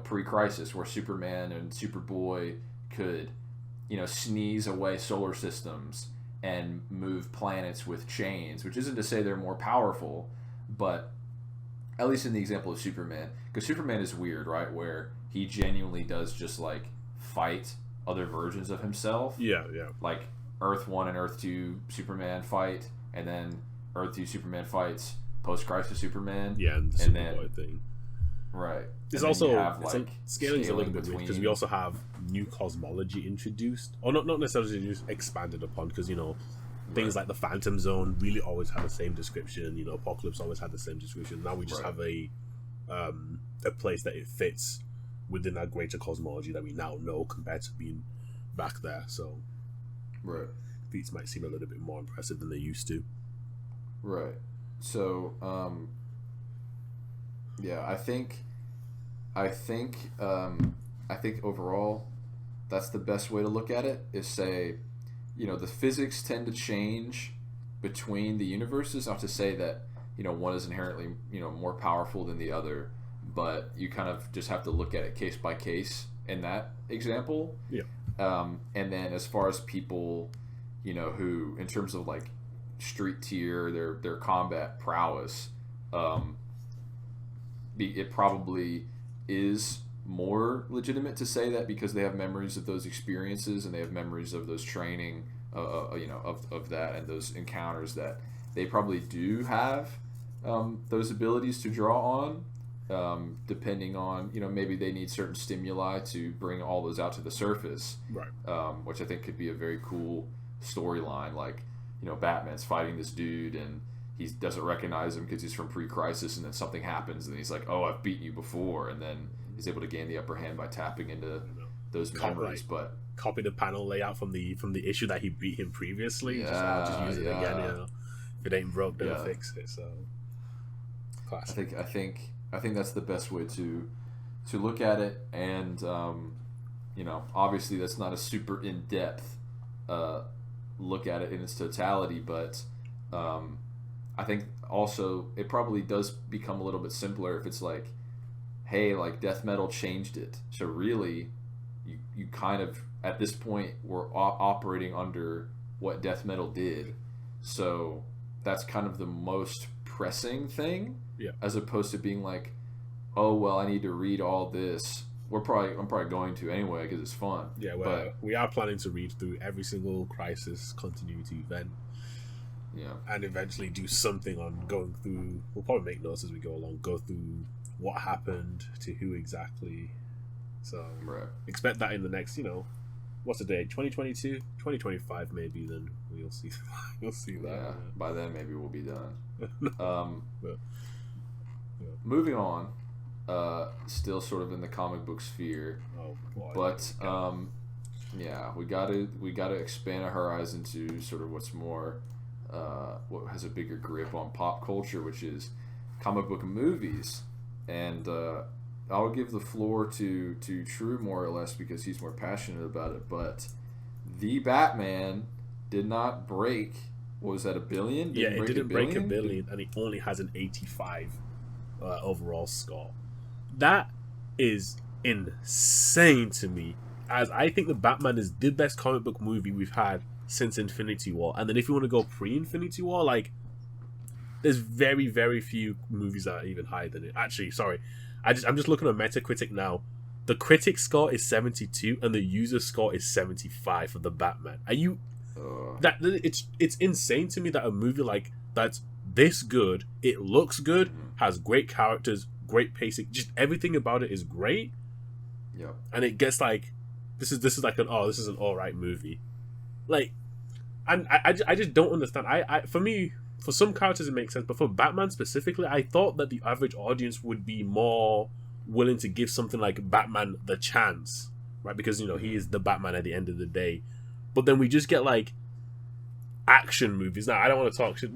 pre-Crisis, where Superman and Superboy could, sneeze away solar systems and move planets with chains, which isn't to say they're more powerful, but at least in the example of Superman, because Superman is weird, right, where he genuinely does just, fight other versions of himself. Yeah. Like, Earth 1 and Earth 2 Superman fight, and then Earth 2 Superman fights post-Crisis Superman. Yeah, and the Superboy thing. Right. It's also scaling's a little bit weird, because we also have new cosmology introduced, or not necessarily just expanded upon, because things like the Phantom Zone really always had the same description. Apocalypse always had the same description. Now we just have a place that it fits within that greater cosmology that we now know, compared to being back there. So, feats might seem a little bit more impressive than they used to. Right. So, I think overall, that's the best way to look at it, is say, the physics tend to change between the universes. Not to say that, one is inherently, more powerful than the other, but you kind of just have to look at it case by case in that example. Yeah. And then as far as people, who, in terms of street tier, their combat prowess, it probably is more legitimate to say that, because they have memories of those experiences and they have memories of those training of that and those encounters that they probably do have those abilities to draw on, depending on maybe they need certain stimuli to bring all those out to the surface, right? Which I think could be a very cool storyline. Like Batman's fighting this dude and he doesn't recognize him because he's from pre-crisis, and then something happens and he's like, oh, I've beaten you before, and then he's able to gain the upper hand by tapping into those memories. But copy the panel layout from the issue that he beat him previously. Just use it again. If it ain't broke, don't fix it. So classic. I think that's the best way to look at it, and obviously that's not a super in-depth look at it in its totality, but I think also it probably does become a little bit simpler if it's like, hey, like death metal changed it, so really you kind of at this point were operating under what death metal did, so that's kind of the most pressing thing, as opposed to being like, oh well, I need to read all this. I'm probably going to anyway because it's fun. Yeah, but we are planning to read through every single Crisis continuity event. Yeah, and eventually do something on going through. We'll probably make notes as we go along. Go through what happened to who exactly. So expect that in the next, what's the date? 2022, 2025 maybe. Then we'll see. We'll see that. Yeah, by then maybe we'll be done. Moving on. Still sort of in the comic book sphere. Oh boy. But we gotta expand our horizon to sort of what's more. What has a bigger grip on pop culture, which is comic book movies, and I'll give the floor to True more or less because he's more passionate about it. But the Batman did not break. What was that, $1 billion? It didn't break $1 billion, and it only has an 85 overall score. That is insane to me, as I think the Batman is the best comic book movie we've had since Infinity War. And then if you want to go pre-Infinity War, like, there's very, very few movies that are even higher than it. Actually, sorry, I'm just looking at Metacritic now. The critic score is 72 and the user score is 75 for the Batman. Are you it's insane to me that a movie like that's this good, it looks good, has great characters, great pacing, just everything about it is great. Yeah. And it gets like this is like this is an alright movie. Like, and I just don't understand. For me, for some characters it makes sense, but for Batman specifically, I thought that the average audience would be more willing to give something like Batman the chance, right? Because he is the Batman at the end of the day. But then we just get like action movies. Now I don't want to talk, I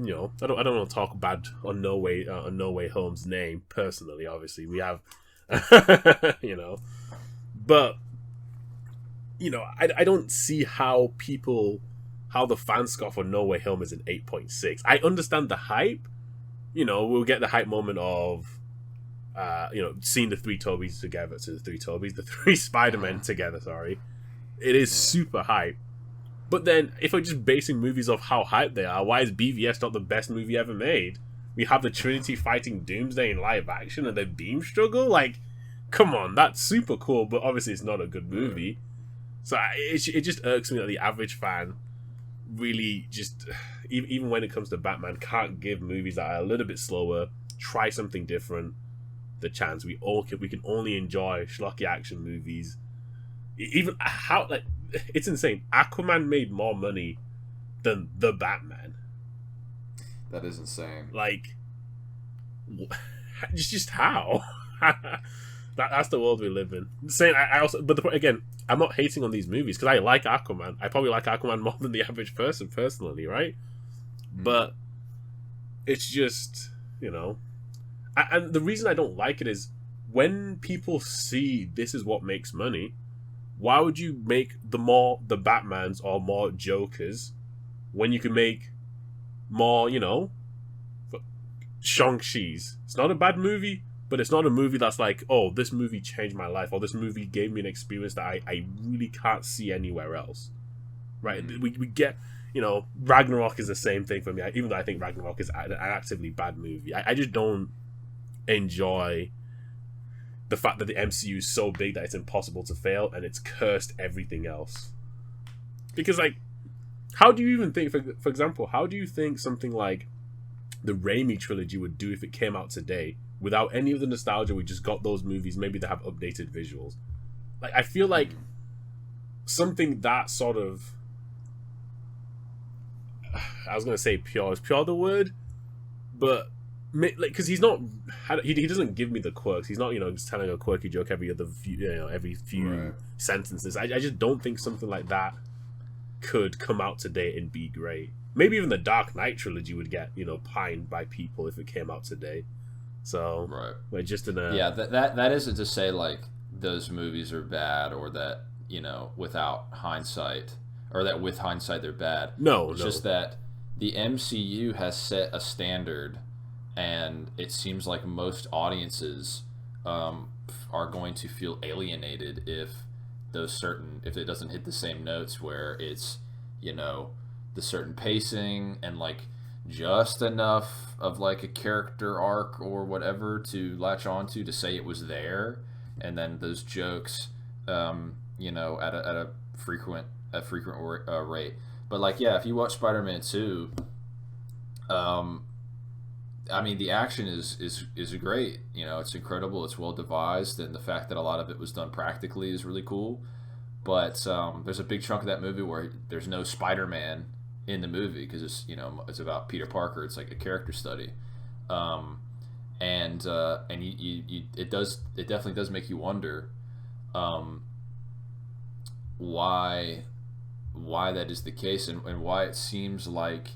don't want to talk bad on No Way Home's name personally. Obviously, we have, but. I don't see how the fan score for No Way Home is an 8.6. I understand the hype. We'll get the hype moment of, seeing the three Tobys together, the three Spider-Men together, sorry. It is super hype. But then, if we're just basing movies off how hype they are, why is BVS not the best movie ever made? We have the Trinity fighting Doomsday in live action and the beam struggle? Like, come on, that's super cool, but obviously it's not a good movie. So it just irks me that the average fan really just, even when it comes to Batman, can't give movies that are a little bit slower, try something different, the chance. We can only enjoy schlocky action movies. Even how, like, it's insane. Aquaman made more money than the Batman. That is insane. Like, just how? That's the world we live in. Saying I also, but again, I'm not hating on these movies because I like Aquaman. I probably like Aquaman more than the average person personally, right? But it's just, and the reason I don't like it is when people see this is what makes money, why would you make the Batmans or more Jokers when you can make more, Shang-Chi's? It's not a bad movie, but it's not a movie that's like, oh, this movie changed my life, or this movie gave me an experience that I really can't see anywhere else. Right? We get, Ragnarok is the same thing for me, even though I think Ragnarok is an actively bad movie. I just don't enjoy the fact that the MCU is so big that it's impossible to fail, and it's cursed everything else. Because, like, How do you even think, for example, how do you think something like the Raimi trilogy would do if it came out today without any of the nostalgia? We just got those movies. Maybe they have updated visuals. Like, I feel like something that sort of, I was gonna say pure. Is pure the word? But like, because he's not, he doesn't give me the quirks. He's not, just telling a quirky joke every few Right. sentences. I just don't think something like that could come out today and be great. Maybe even the Dark Knight trilogy would get pined by people if it came out today. So Right. we're just in a that isn't to say like those movies are bad, or that without hindsight, or that with hindsight they're bad. It's just that the MCU has set a standard, and it seems like most audiences are going to feel alienated if it doesn't hit the same notes, where it's the certain pacing and like just enough of like a character arc or whatever to latch onto to say it was there, and then those jokes at a frequent rate. But like, yeah, if you watch Spider-Man 2, I mean, the action is great. It's incredible. It's well devised, and the fact that a lot of it was done practically is really cool. But there's a big chunk of that movie where there's no Spider-Man in the movie, because it's about Peter Parker. It's like a character study, and it definitely does make you wonder why that is the case, and why it seems like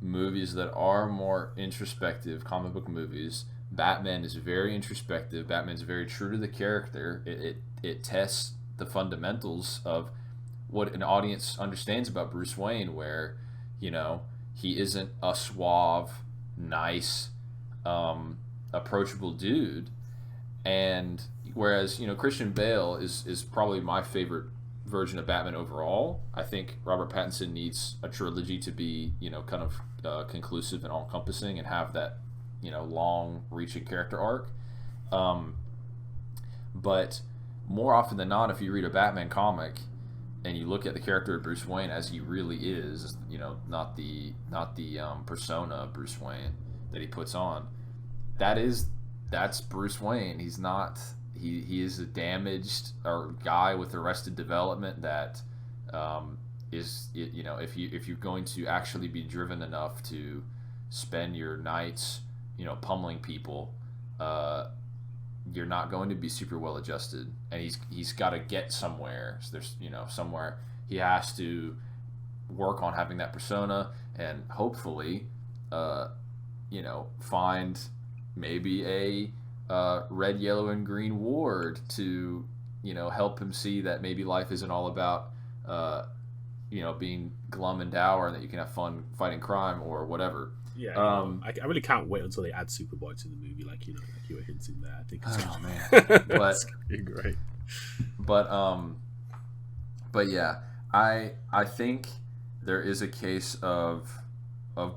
movies that are more introspective, comic book movies. Batman is very introspective. Batman's very true to the character. It tests the fundamentals of what an audience understands about Bruce Wayne, where he isn't a suave, nice, approachable dude, and whereas Christian Bale is probably my favorite version of Batman overall. I think Robert Pattinson needs a trilogy to be kind of conclusive and all-encompassing, and have that long-reaching character arc. But more often than not, if you read a Batman comic and you look at the character of Bruce Wayne as he really is, not the persona of Bruce Wayne that he puts on, that's Bruce Wayne. He's not. He is a damaged guy with arrested development that is, if you're going to actually be driven enough to spend your nights pummeling people, you're not going to be super well adjusted, and he's got to get somewhere. So there's somewhere he has to work on having that persona, and hopefully find maybe a red, yellow, and green ward to help him see that maybe life isn't all about being glum and dour, and that you can have fun fighting crime or whatever. Yeah, I really can't wait until they add Superboy to the movie, like you were hinting there. I think it's but be great. But yeah, I think there is a case of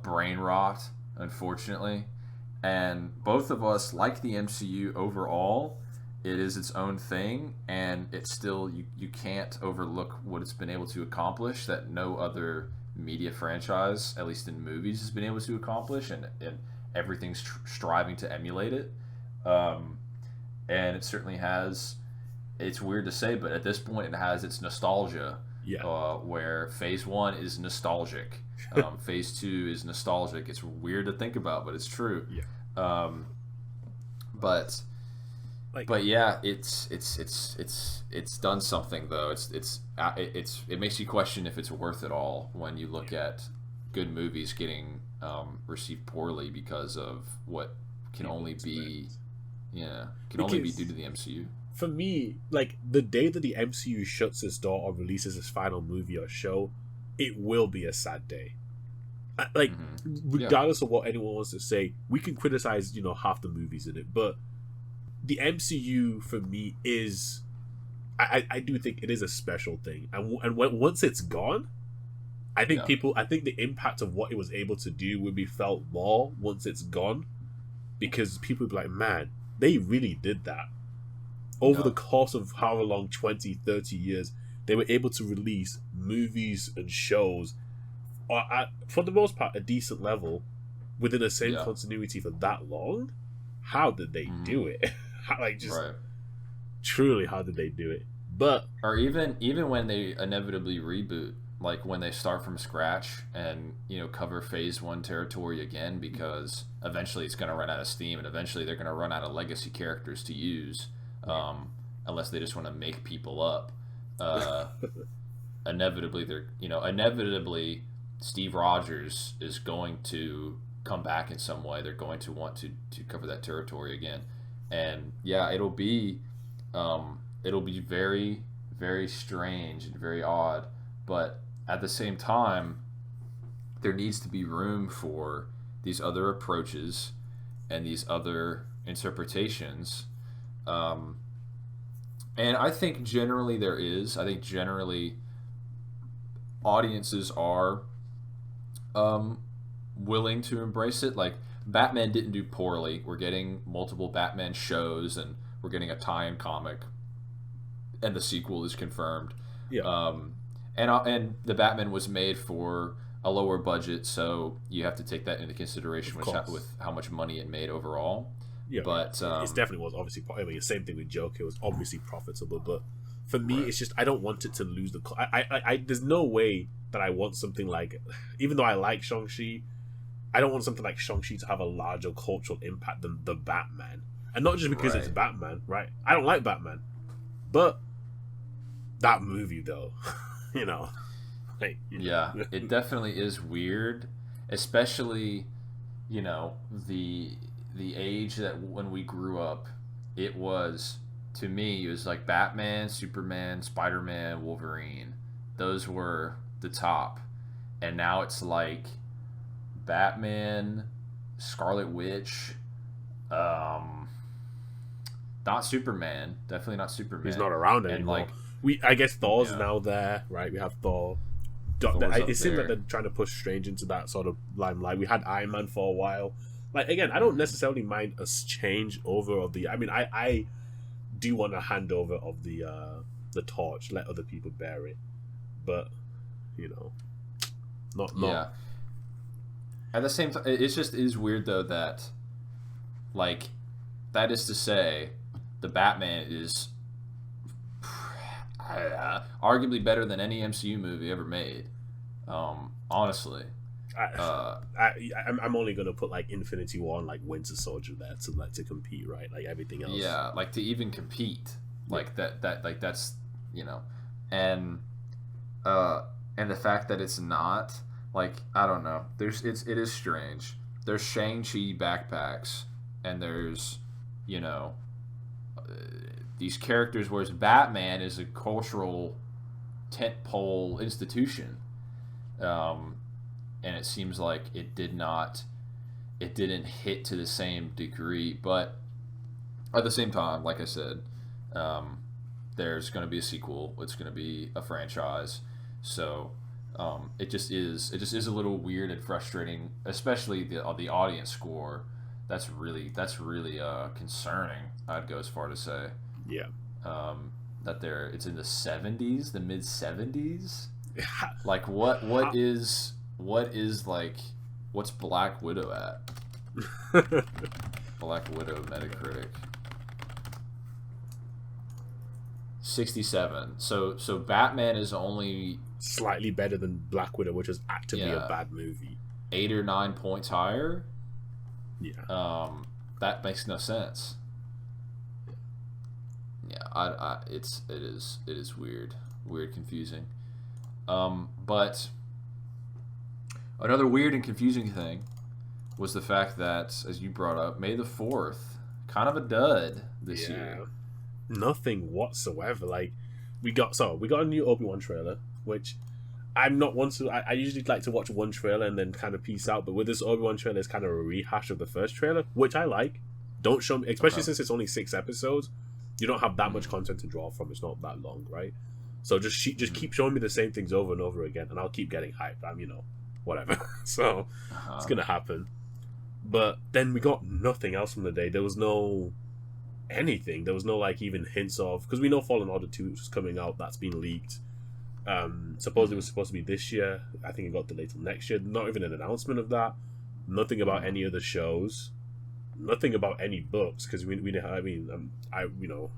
brain rot, unfortunately, and both of us like the MCU overall. It is its own thing, and it's still you can't overlook what it's been able to accomplish that no other media franchise, at least in movies, has been able to accomplish, and everything's striving to emulate it. And it certainly has. It's weird to say, but at this point, it has its nostalgia. Yeah. Where Phase 1 is nostalgic, Phase 2 is nostalgic. It's weird to think about, but it's true. Yeah. But yeah, it's done something though. It makes you question if it's worth it all when you look at good movies getting received poorly because of what can only be due to the MCU. For me, like, the day that the MCU shuts its door or releases its final movie or show, it will be a sad day. Like, regardless of what anyone wants to say, we can criticize half the movies in it, but the MCU for me is, I do think it is a special thing, and once it's gone, I think the impact of what it was able to do will be felt more once it's gone, because people will be like, man, they really did that. Over the course of however long, 20, 30 years, they were able to release movies and shows for the most part, a decent level within the same Yeah. continuity for that long. How did they do it? Like, just Right. truly, how did they do it? But Or even when they inevitably reboot, like when they start from scratch and cover Phase 1 territory again, because eventually it's going to run out of steam, and eventually they're going to run out of legacy characters to use, unless they just want to make people up. Inevitably Steve Rogers is going to come back in some way. They're going to want to cover that territory again, and yeah, it'll be very, very strange and very odd, but at the same time, there needs to be room for these other approaches and these other interpretations. And I think generally there is. I think generally audiences are willing to embrace it. Like, Batman didn't do poorly. We're getting multiple Batman shows, and we're getting a tie-in comic, and the sequel is confirmed. yeah, And the Batman was made for a lower budget, so you have to take that into consideration with how much money it made overall. yeah. But it definitely was obviously. I mean, the same thing with Joker. It was obviously profitable, but for me, Right. it's just I don't want it to lose the. There's no way that I want something like, even though I like Shang-Chi, I don't want something like Shang-Chi to have a larger cultural impact than the Batman, and not just because it's Right. Batman, right? I don't like Batman, but that movie though, like, Yeah, it definitely is weird, especially the age that when we grew up, it was like Batman, Superman, Spider-Man, Wolverine. Those were the top, and now it's like Batman, Scarlet Witch, not Superman, definitely not Superman. He's not around and anymore. like I guess Thor's Yeah. now there, right? We have Thor. Thor's up It seems like there. they're trying to push Strange into that sort of limelight. We had Iron Man for a while. Like, again, I don't necessarily mind a change over of the. I mean, I do want a handover of the torch, let other people bear it, but not. Yeah. At the same time, it just is weird though that, like, that is to say, the Batman is arguably better than any MCU movie ever made. Honestly, I'm only gonna put like Infinity War and like Winter Soldier there to compete, right? Like everything else. yeah, like to even compete, like that like that's and and the fact that it's not, like, I don't know. It is strange. There's Shang-Chi backpacks, and there's these characters, whereas Batman is a cultural tentpole institution, and it seems like it didn't hit to the same degree. But at the same time, like I said, there's going to be a sequel. It's going to be a franchise, so it just is a little weird and frustrating, especially the audience score. That's really concerning. I'd go as far to say. Yeah. That it's in the 70s, the mid 70s. Like what is like, what's Black Widow at? Black Widow Metacritic 67. So Batman is only Slightly better than Black Widow, which is actively a bad movie. 8 or 9 points higher. Yeah. That makes no sense. Yeah, it is weird, confusing. But another weird and confusing thing was the fact that, as you brought up, May the 4th, kind of a dud this year. Nothing whatsoever. Like, we got a new Obi-Wan trailer, which I'm not one to. I usually like to watch one trailer and then kind of peace out. But with this Obi-Wan trailer, it's kind of a rehash of the first trailer, which I like. Don't show me, especially since it's only 6 episodes. You don't have that much content to draw from. It's not that long, right? So just keep showing me the same things over and over again, and I'll keep getting hyped. I'm whatever. So it's gonna happen. But then we got nothing else from the day. There was no anything. There was no like even hints of, because we know Fallen Order 2 is coming out. That's been leaked. Supposedly it was supposed to be this year. I think it got delayed till next year. Not even an announcement of that. Nothing about any other shows. Nothing about any books, because we I mean, I'm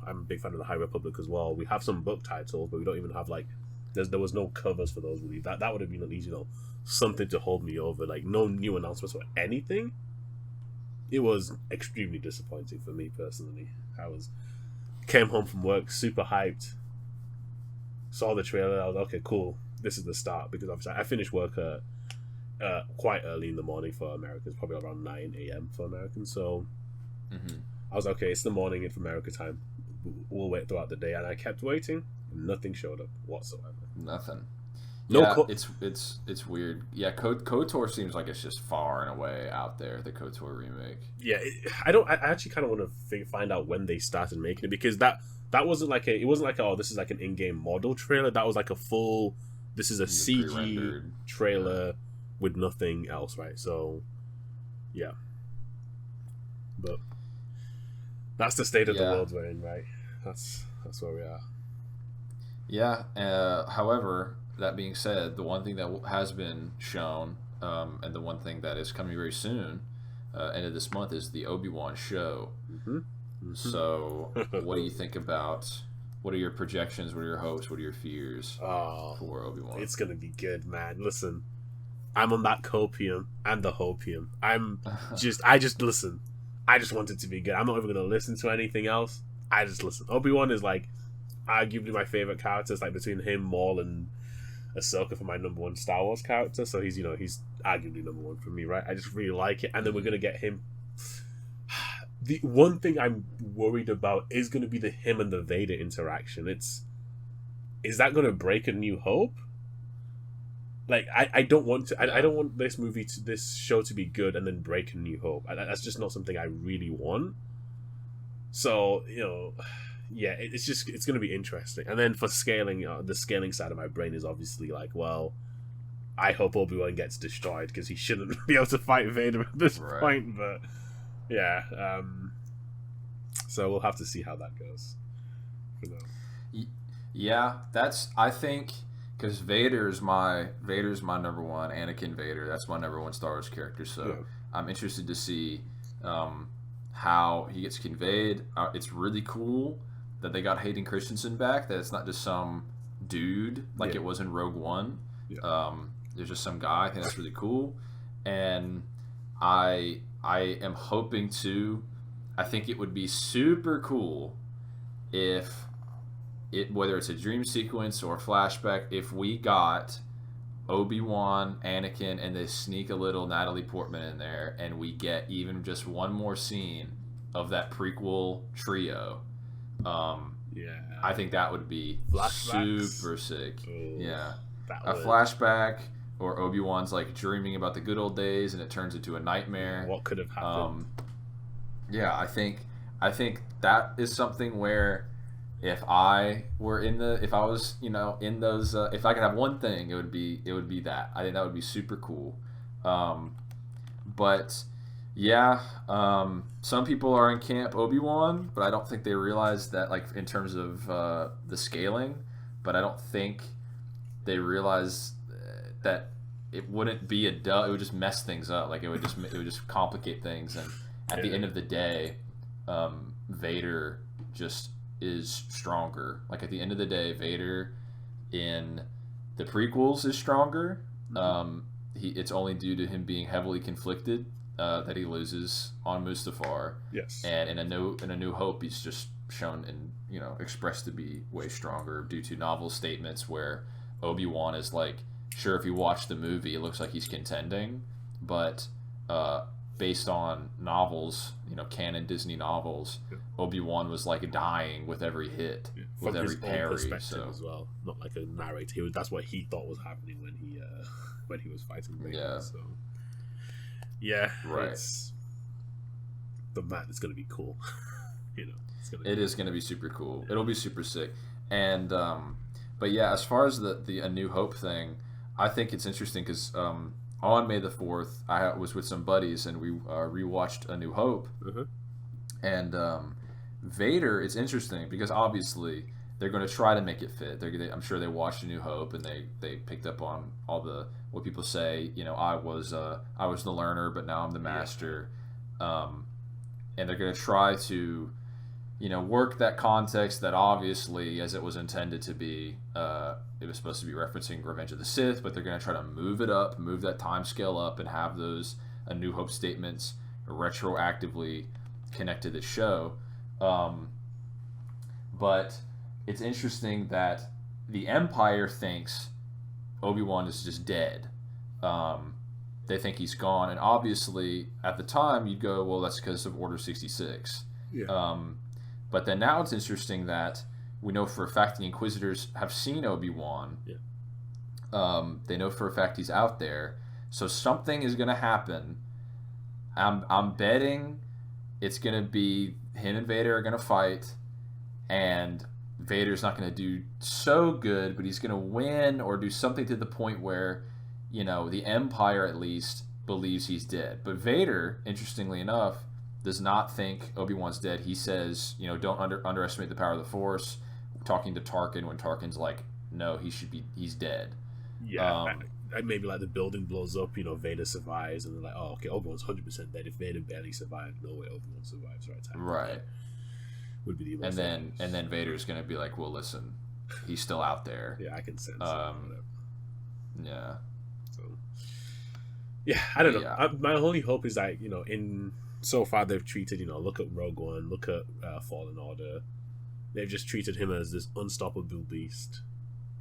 a big fan of the High Republic as well. We have some book titles, but we don't even have like there was no covers for those. Really, that would have been at least something to hold me over. Like no new announcements or anything. It was extremely disappointing for me personally. Came home from work super hyped, saw the trailer. I was like, okay, cool. This is the start, because obviously I finished work quite early in the morning for Americans, probably around 9 a.m. for Americans. So I was like, okay, it's the morning in America time. We'll wait throughout the day, and I kept waiting. And nothing showed up whatsoever. Nothing. No, yeah, it's weird. Yeah, KOTOR seems like it's just far and away out there. The KOTOR remake. Yeah, I actually kind of want to find out when they started making it, because that wasn't like it wasn't like, oh, this is like an in-game model trailer. That was like a full. This is a CG trailer with nothing else, right? So, yeah. But that's the state of the world we're in, right? That's where we are. Yeah. However, that being said, the one thing that has been shown, and the one thing that is coming very soon, end of this month, is the Obi-Wan show. So, what do you think about? What are your projections? What are your hopes? What are your fears for Obi-Wan? It's gonna be good, man. Listen, I'm on that copium and the hopium. I just listen. I just want it to be good. I'm not even gonna listen to anything else. I just listen. Obi-Wan is like arguably my favorite character. It's like between him, Maul, and Ahsoka for my number one Star Wars character. So he's arguably number one for me, right? I just really like it. And then we're gonna get him. The one thing I'm worried about is going to be him and the Vader interaction. Is that going to break A New Hope? Like, I don't want to. I don't want this show to be good and then break A New Hope. That's just not something I really want. So yeah, it's going to be interesting. And then for scaling, the scaling side of my brain is obviously like, well, I hope Obi-Wan gets destroyed, because he shouldn't be able to fight Vader at this point. But yeah, so we'll have to see how that goes. Yeah, I think, because Vader's my number one, Anakin Vader. That's my number one Star Wars character. So yeah. I'm interested to see how he gets conveyed. It's really cool that they got Hayden Christensen back. That it's not just some dude like it was in Rogue One. Yeah. There's just some guy. I think that's really cool, and I am hoping to. I think it would be super cool if whether it's a dream sequence or a flashback, if we got Obi-Wan, Anakin, and they sneak a little Natalie Portman in there, and we get even just one more scene of that prequel trio. I think that would be super sick. Yeah, a flashback. Or Obi-Wan's like dreaming about the good old days, and it turns into a nightmare. What could have happened? Yeah, I think that is something where if I was in those, if I could have one thing, it would be that. I think that would be super cool. But yeah, some people are in camp Obi-Wan, but I don't think they realize that, like, in terms of the scaling. But I don't think they realize that it wouldn't be it would just mess things up. Like, it would just complicate things. And at the end of the day, Vader just is stronger. Like, at the end of the day, Vader in the prequels is stronger. It's only due to him being heavily conflicted that he loses on Mustafar. Yes. And in a New Hope, he's just shown and expressed to be way stronger due to novel statements where Obi-Wan is like, sure, if you watch the movie, it looks like he's contending, but based on novels, canon Disney novels, Obi-Wan was like dying with every hit, with every parry. Perspective as well, not like a narrator. That's what he thought was happening when he was fighting Vader. Yeah. So yeah, right. But man, it's gonna be cool. It is gonna be super cool. It'll be super sick. And but yeah, as far as the A New Hope thing, I think it's interesting because on May the 4th, I was with some buddies and we rewatched A New Hope. And Vader, it's interesting because obviously they're going to try to make it fit. I'm sure they watched A New Hope and they picked up on all the what people say. You know, I was the learner, but now I'm the master. And they're going to try to, you know, work that context that obviously, as it was intended to be, it was supposed to be referencing Revenge of the Sith, but they're going to try to move it up, move that time scale up, and have those A New Hope statements retroactively connect to the show. But it's interesting that the Empire thinks Obi-Wan is just dead. They think he's gone, and obviously at the time you'd go, well, that's because of Order 66. Yeah. But then now it's interesting that we know for a fact the Inquisitors have seen Obi-Wan. Yeah. They know for a fact he's out there, so something is going to happen. I'm betting it's going to be him and Vader are going to fight, and Vader's not going to do so good, but he's going to win or do something to the point where, you know, the Empire at least believes he's dead. But Vader, interestingly enough, does not think Obi-Wan's dead. He says, you know, don't underestimate the power of the Force. Talking to Tarkin when Tarkin's like, no, he's dead. Yeah. Maybe like the building blows up, you know, Vader survives, and they're like, oh, okay, Obi-Wan's 100% dead. If Vader barely survived, no way Obi-Wan survives, right? Right. Would be the best. And then Vader's gonna be like, well, listen, he's still out there. Yeah, I can sense yeah. So, yeah, I don't know. My only hope is that, you know, in so far they've treated, you know, look at Rogue One, look at Fallen Order. They've just treated him as this unstoppable beast,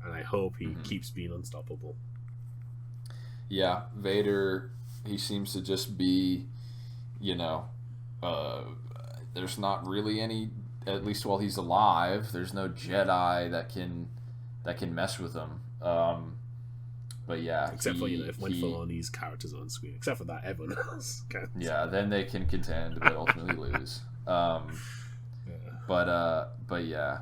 and I hope he keeps being unstoppable. Yeah, Vader, he seems to just be, you know, there's not really any, at least while he's alive, there's no Jedi that can mess with him. But yeah, except for, you know, when Filoni's characters are on screen, except for that, everyone else can. Yeah, then they can contend but ultimately lose. But yeah,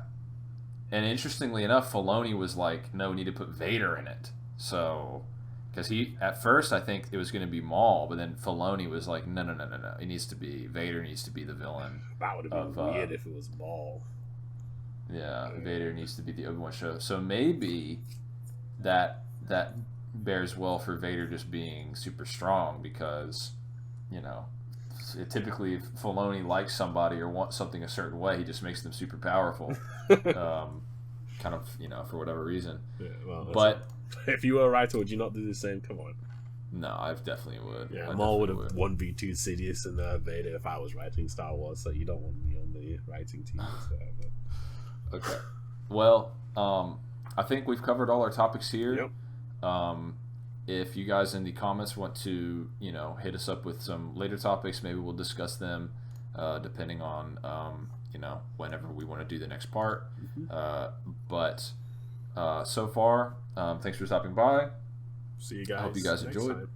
and interestingly enough, Filoni was like, no, we need to put Vader in it. So, because at first I think it was going to be Maul, but then Filoni was like, no, it needs to be Vader, needs to be the villain. That would have been weird if it was Maul. Yeah, Vader needs to be the Obi-Wan show. So maybe that bears well for Vader just being super strong, because, you know, typically if Filoni likes somebody or wants something a certain way, he just makes them super powerful. Kind of, you know, for whatever reason. Yeah, well, but if you were a writer, would you not do the same? Come on. No, I definitely would. Yeah, Maul would have 1v2 Sidious and Vader if I was writing Star Wars, so you don't want me on the writing team. Okay. Well, I think we've covered all our topics here. Yep. If you guys in the comments want to, you know, hit us up with some later topics, maybe we'll discuss them, depending on, you know, whenever we want to do the next part. But so far, thanks for stopping by. See you guys. I hope you guys enjoyed.